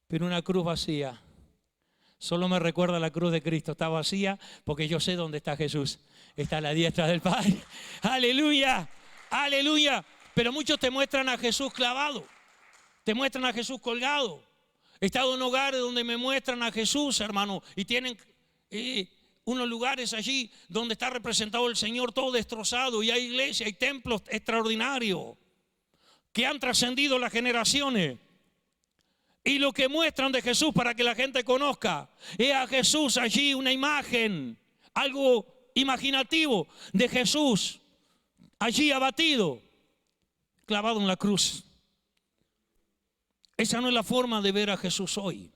Pero una cruz vacía. Solo me recuerda la cruz de Cristo. Está vacía porque yo sé dónde está Jesús. Está a la diestra del Padre. Aleluya, aleluya. Pero muchos te muestran a Jesús clavado. Te muestran a Jesús colgado. He estado en hogares donde me muestran a Jesús, hermano. Y tienen unos lugares allí donde está representado el Señor todo destrozado. Y hay iglesias, hay templos extraordinarios que han trascendido las generaciones. Y lo que muestran de Jesús para que la gente conozca es a Jesús allí, una imagen, algo imaginativo de Jesús allí abatido, clavado en la cruz. Esa no es la forma de ver a Jesús hoy.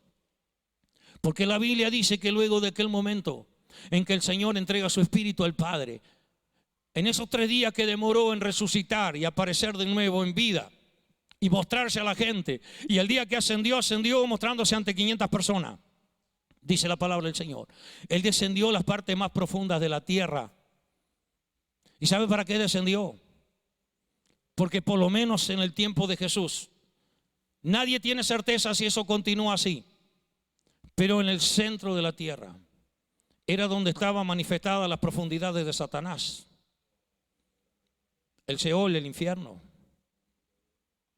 Porque la Biblia dice que luego de aquel momento en que el Señor entrega su espíritu al Padre, en esos 3 días que demoró en resucitar y aparecer de nuevo en vida, y mostrarse a la gente. Y el día que ascendió mostrándose ante 500 personas. Dice la palabra del Señor. Él descendió a las partes más profundas de la tierra. ¿Y sabe para qué descendió? Porque por lo menos en el tiempo de Jesús, nadie tiene certeza si eso continúa así. Pero en el centro de la tierra era donde estaban manifestadas las profundidades de Satanás. El Seol, el infierno.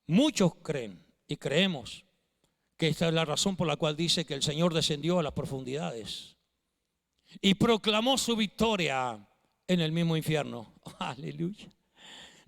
Muchos creen y creemos que esta es la razón por la cual dice que el Señor descendió a las profundidades y proclamó su victoria en el mismo infierno. Aleluya.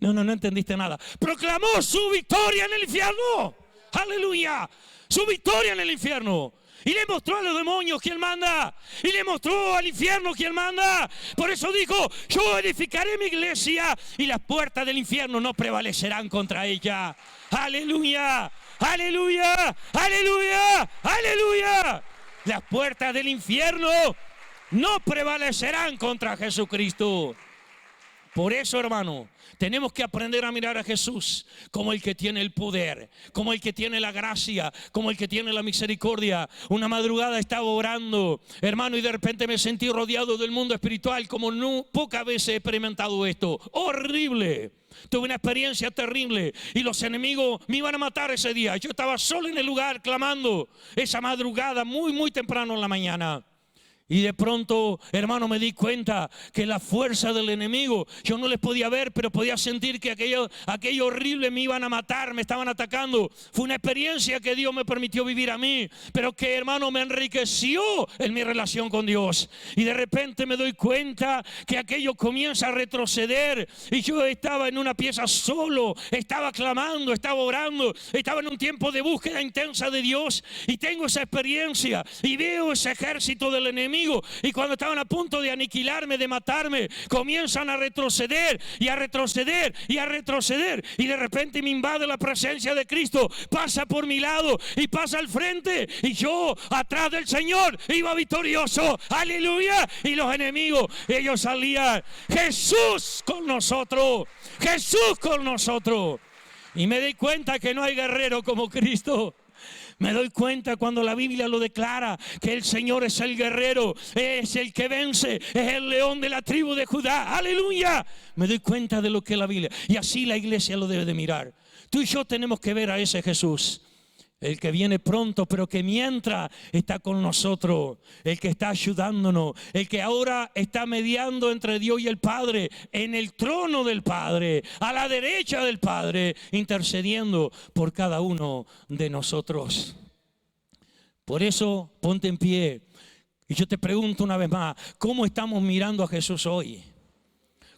No entendiste nada. Proclamó su victoria en el infierno. Aleluya. Su victoria en el infierno. Y le mostró a los demonios quién manda. Y le mostró al infierno quién manda. Por eso dijo, yo edificaré mi iglesia y las puertas del infierno no prevalecerán contra ella. Aleluya, aleluya, aleluya, aleluya. Las puertas del infierno no prevalecerán contra Jesucristo. Por eso, hermano, tenemos que aprender a mirar a Jesús como el que tiene el poder, como el que tiene la gracia, como el que tiene la misericordia. Una madrugada estaba orando, hermano, y de repente me sentí rodeado del mundo espiritual como pocas veces he experimentado esto. Horrible. Tuve una experiencia terrible y los enemigos me iban a matar ese día. Yo estaba solo en el lugar clamando esa madrugada muy temprano en la mañana. Y de pronto, hermano, me di cuenta que la fuerza del enemigo, yo no les podía ver, pero podía sentir que aquello horrible me iban a matar, me estaban atacando. Fue una experiencia que Dios me permitió vivir a mí, pero que, hermano, me enriqueció en mi relación con Dios. Y de repente me doy cuenta que aquello comienza a retroceder. Y yo estaba en una pieza solo, estaba clamando, estaba orando, estaba en un tiempo de búsqueda intensa de Dios. Y tengo esa experiencia y veo ese ejército del enemigo. Y cuando estaban a punto de aniquilarme, de matarme, comienzan a retroceder y a retroceder y a retroceder. Y de repente me invade la presencia de Cristo. Pasa por mi lado y pasa al frente. Y yo atrás del Señor iba victorioso. Aleluya. Y los enemigos, ellos salían. Jesús con nosotros. Jesús con nosotros. Y me di cuenta que no hay guerrero como Cristo. Me doy cuenta cuando la Biblia lo declara, que el Señor es el guerrero, es el que vence, es el león de la tribu de Judá. ¡Aleluya! Me doy cuenta de lo que es la Biblia. Y así la iglesia lo debe de mirar. Tú y yo tenemos que ver a ese Jesús. El que viene pronto, pero que mientras está con nosotros, el que está ayudándonos, el que ahora está mediando entre Dios y el Padre, en el trono del Padre, a la derecha del Padre, intercediendo por cada uno de nosotros. Por eso, ponte en pie. Y yo te pregunto una vez más, ¿cómo estamos mirando a Jesús hoy?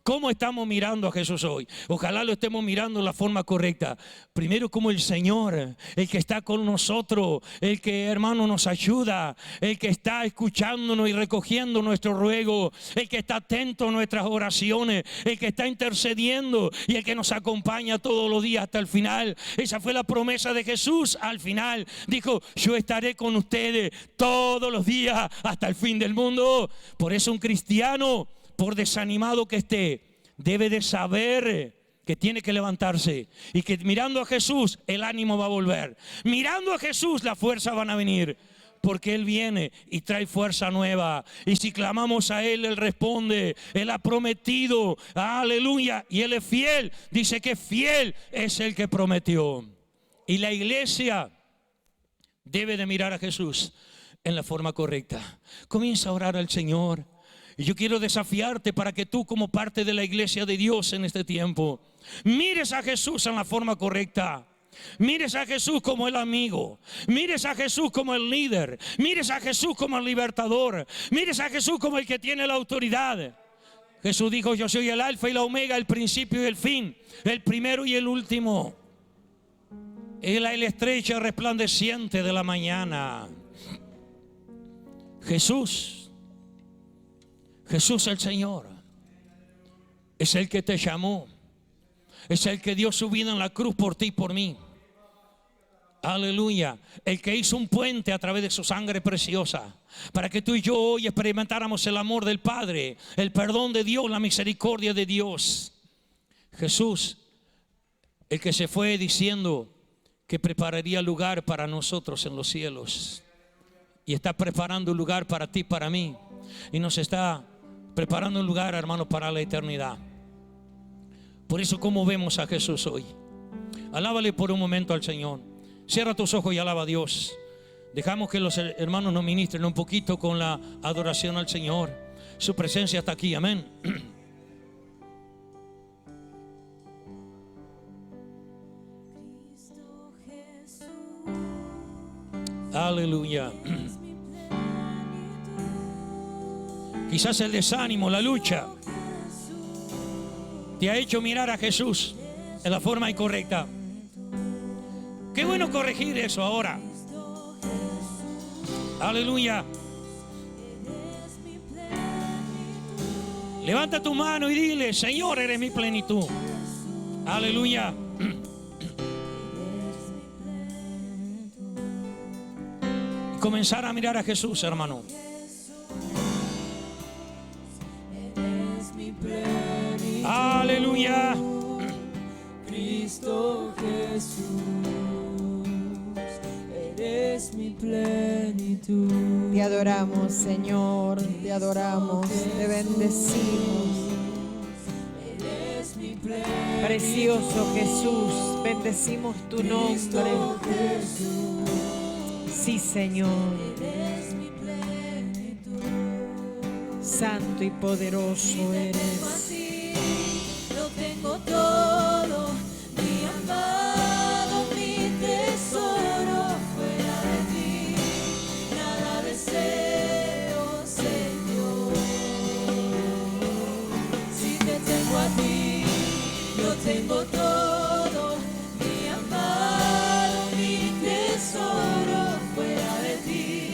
¿Cómo estamos mirando a Jesús hoy? Ojalá lo estemos mirando de la forma correcta. Primero como el Señor, el que está con nosotros, el que, hermano, nos ayuda, el que está escuchándonos y recogiendo nuestro ruego, el que está atento a nuestras oraciones, el que está intercediendo y el que nos acompaña todos los días hasta el final. Esa fue la promesa de Jesús al final. Dijo, yo estaré con ustedes todos los días hasta el fin del mundo. Por eso un cristiano, por desanimado que esté, debe de saber que tiene que levantarse y que mirando a Jesús el ánimo va a volver. Mirando a Jesús las fuerzas van a venir, porque Él viene y trae fuerza nueva. Y si clamamos a Él, Él responde. Él ha prometido, aleluya, y Él es fiel. Dice que fiel es el que prometió. Y la iglesia debe de mirar a Jesús en la forma correcta. Comienza a orar al Señor. Y yo quiero desafiarte para que tú, como parte de la iglesia de Dios en este tiempo, mires a Jesús en la forma correcta. Mires a Jesús como el amigo. Mires a Jesús como el líder. Mires a Jesús como el libertador. Mires a Jesús como el que tiene la autoridad. Jesús dijo, yo soy el alfa y la omega, el principio y el fin, el primero y el último. Él es la estrella resplandeciente de la mañana. Jesús el Señor es el que te llamó, es el que dio su vida en la cruz por ti y por mí. Aleluya. El que hizo un puente a través de su sangre preciosa para que tú y yo hoy experimentáramos el amor del Padre, el perdón de Dios, la misericordia de Dios. Jesús, el que se fue diciendo que prepararía lugar para nosotros en los cielos, y está preparando un lugar para ti, para mí, y nos está preparando un lugar, hermano, para la eternidad. Por eso, ¿cómo vemos a Jesús hoy? Alábale por un momento al Señor. Cierra tus ojos y alaba a Dios. Dejamos que los hermanos nos ministren un poquito con la adoración al Señor. Su presencia está aquí, amén. Aleluya. Quizás el desánimo, la lucha, te ha hecho mirar a Jesús en la forma incorrecta. Qué bueno corregir eso ahora. Aleluya. Levanta tu mano y dile: Señor, eres mi plenitud. Aleluya. Y comenzar a mirar a Jesús, hermano. Aleluya. Cristo Jesús, eres mi plenitud. Te adoramos, Señor, te adoramos, te bendecimos. Eres mi plenitud. Precioso Jesús, bendecimos tu nombre. Sí, Señor. Eres mi plenitud. Santo y poderoso eres. Lo tengo todo, mi amado, mi tesoro, fuera de ti, nada deseo, Señor. Si te tengo a ti, lo tengo todo, mi amado, mi tesoro, fuera de ti,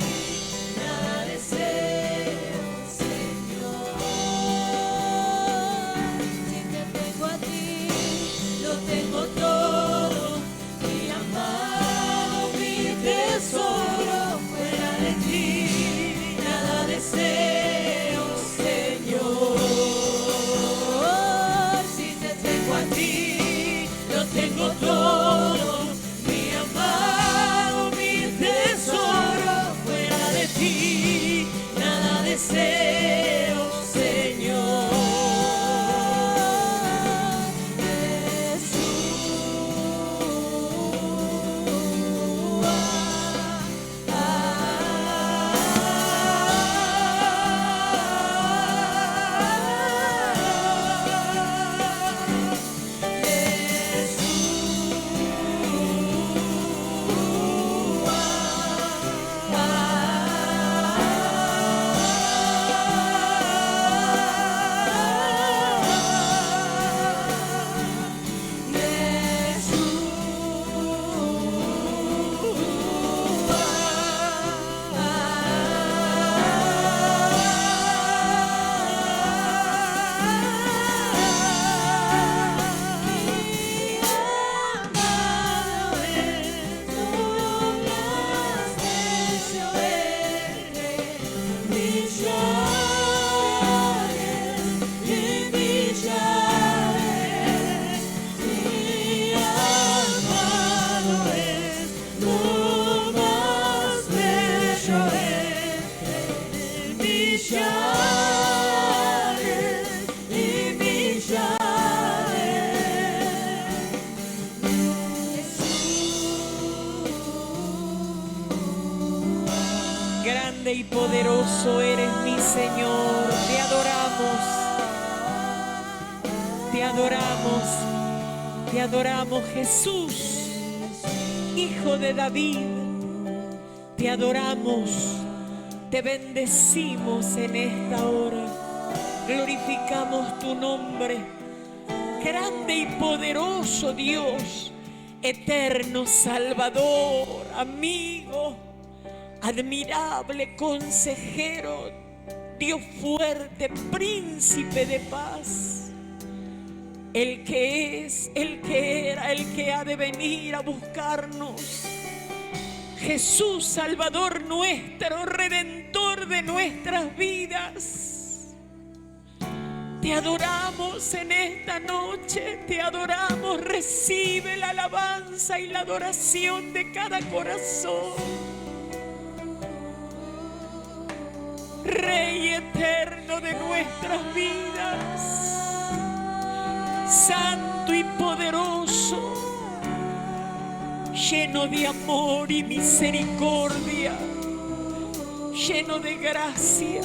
nada deseo, Señor. Si te tengo a ti, lo tengo todo, mi amado, mi tesoro, fuera de ti, nada deseo, Señor. Si te tengo a ti, lo tengo todo, mi amado, mi tesoro, fuera de ti, nada deseo, Señor. Grande y poderoso eres mi Señor. Te adoramos. Te adoramos. Te adoramos, Jesús, Hijo de David. Te adoramos. Te bendecimos en esta hora. Glorificamos tu nombre. Grande y poderoso Dios, eterno Salvador, amigo, admirable consejero, Dios fuerte, príncipe de paz, el que es, el que era, el que ha de venir a buscarnos. Jesús, Salvador nuestro, Redentor de nuestras vidas. Te adoramos en esta noche, te adoramos. Recibe la alabanza y la adoración de cada corazón. Rey eterno de nuestras vidas, santo y poderoso, lleno de amor y misericordia, lleno de gracia.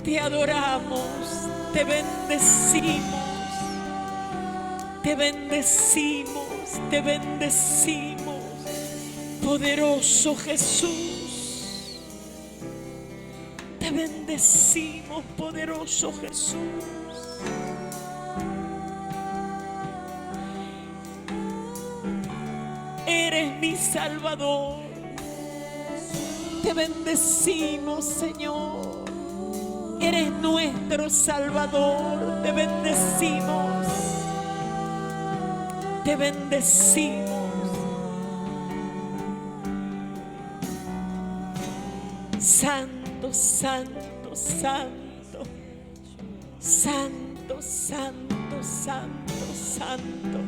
Te adoramos, te bendecimos, te bendecimos, te bendecimos, poderoso Jesús. Te bendecimos, poderoso Jesús. Eres mi Salvador. Te bendecimos, Señor. Eres nuestro Salvador. Te bendecimos. Te bendecimos. Santo, santo, santo. Santo, santo, santo, santo.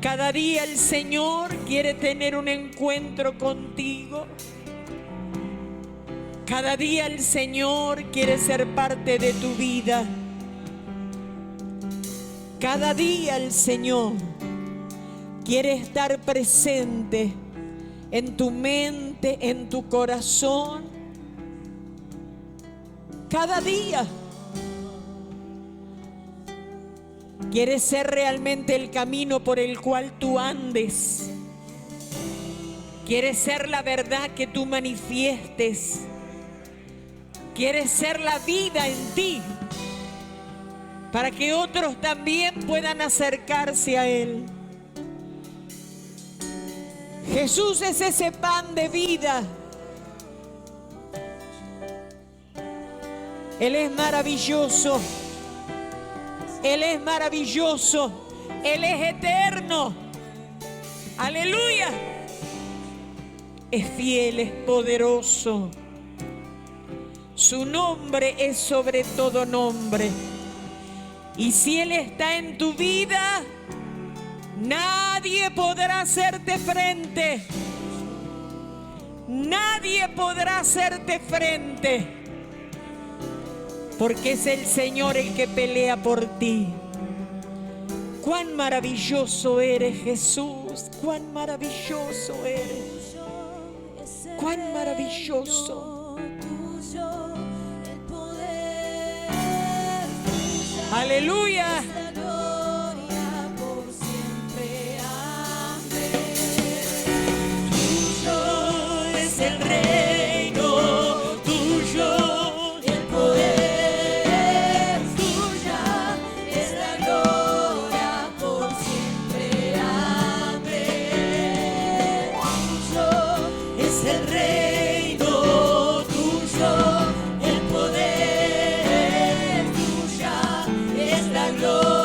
Cada día el Señor quiere tener un encuentro contigo. Cada día el Señor quiere ser parte de tu vida. Cada día el Señor quiere estar presente en tu mente, en tu corazón. Cada día quiere ser realmente el camino por el cual tú andes. Quiere ser la verdad que tú manifiestes. Quiere ser la vida en ti, para que otros también puedan acercarse a Él. Jesús es ese pan de vida. Él es maravilloso. Él es maravilloso. Él es eterno. Aleluya. Es fiel, es poderoso. Su nombre es sobre todo nombre. Y si Él está en tu vida, nadie podrá hacerte frente. Nadie podrá hacerte frente. Porque es el Señor el que pelea por ti. Cuán maravilloso eres, Jesús. Cuán maravilloso eres. Cuán maravilloso. Aleluya. Tuyo es el reino, tuyo el poder, tuya es la gloria por siempre. Amén. Tuyo es el reino, tuyo el poder, tuya es la gloria.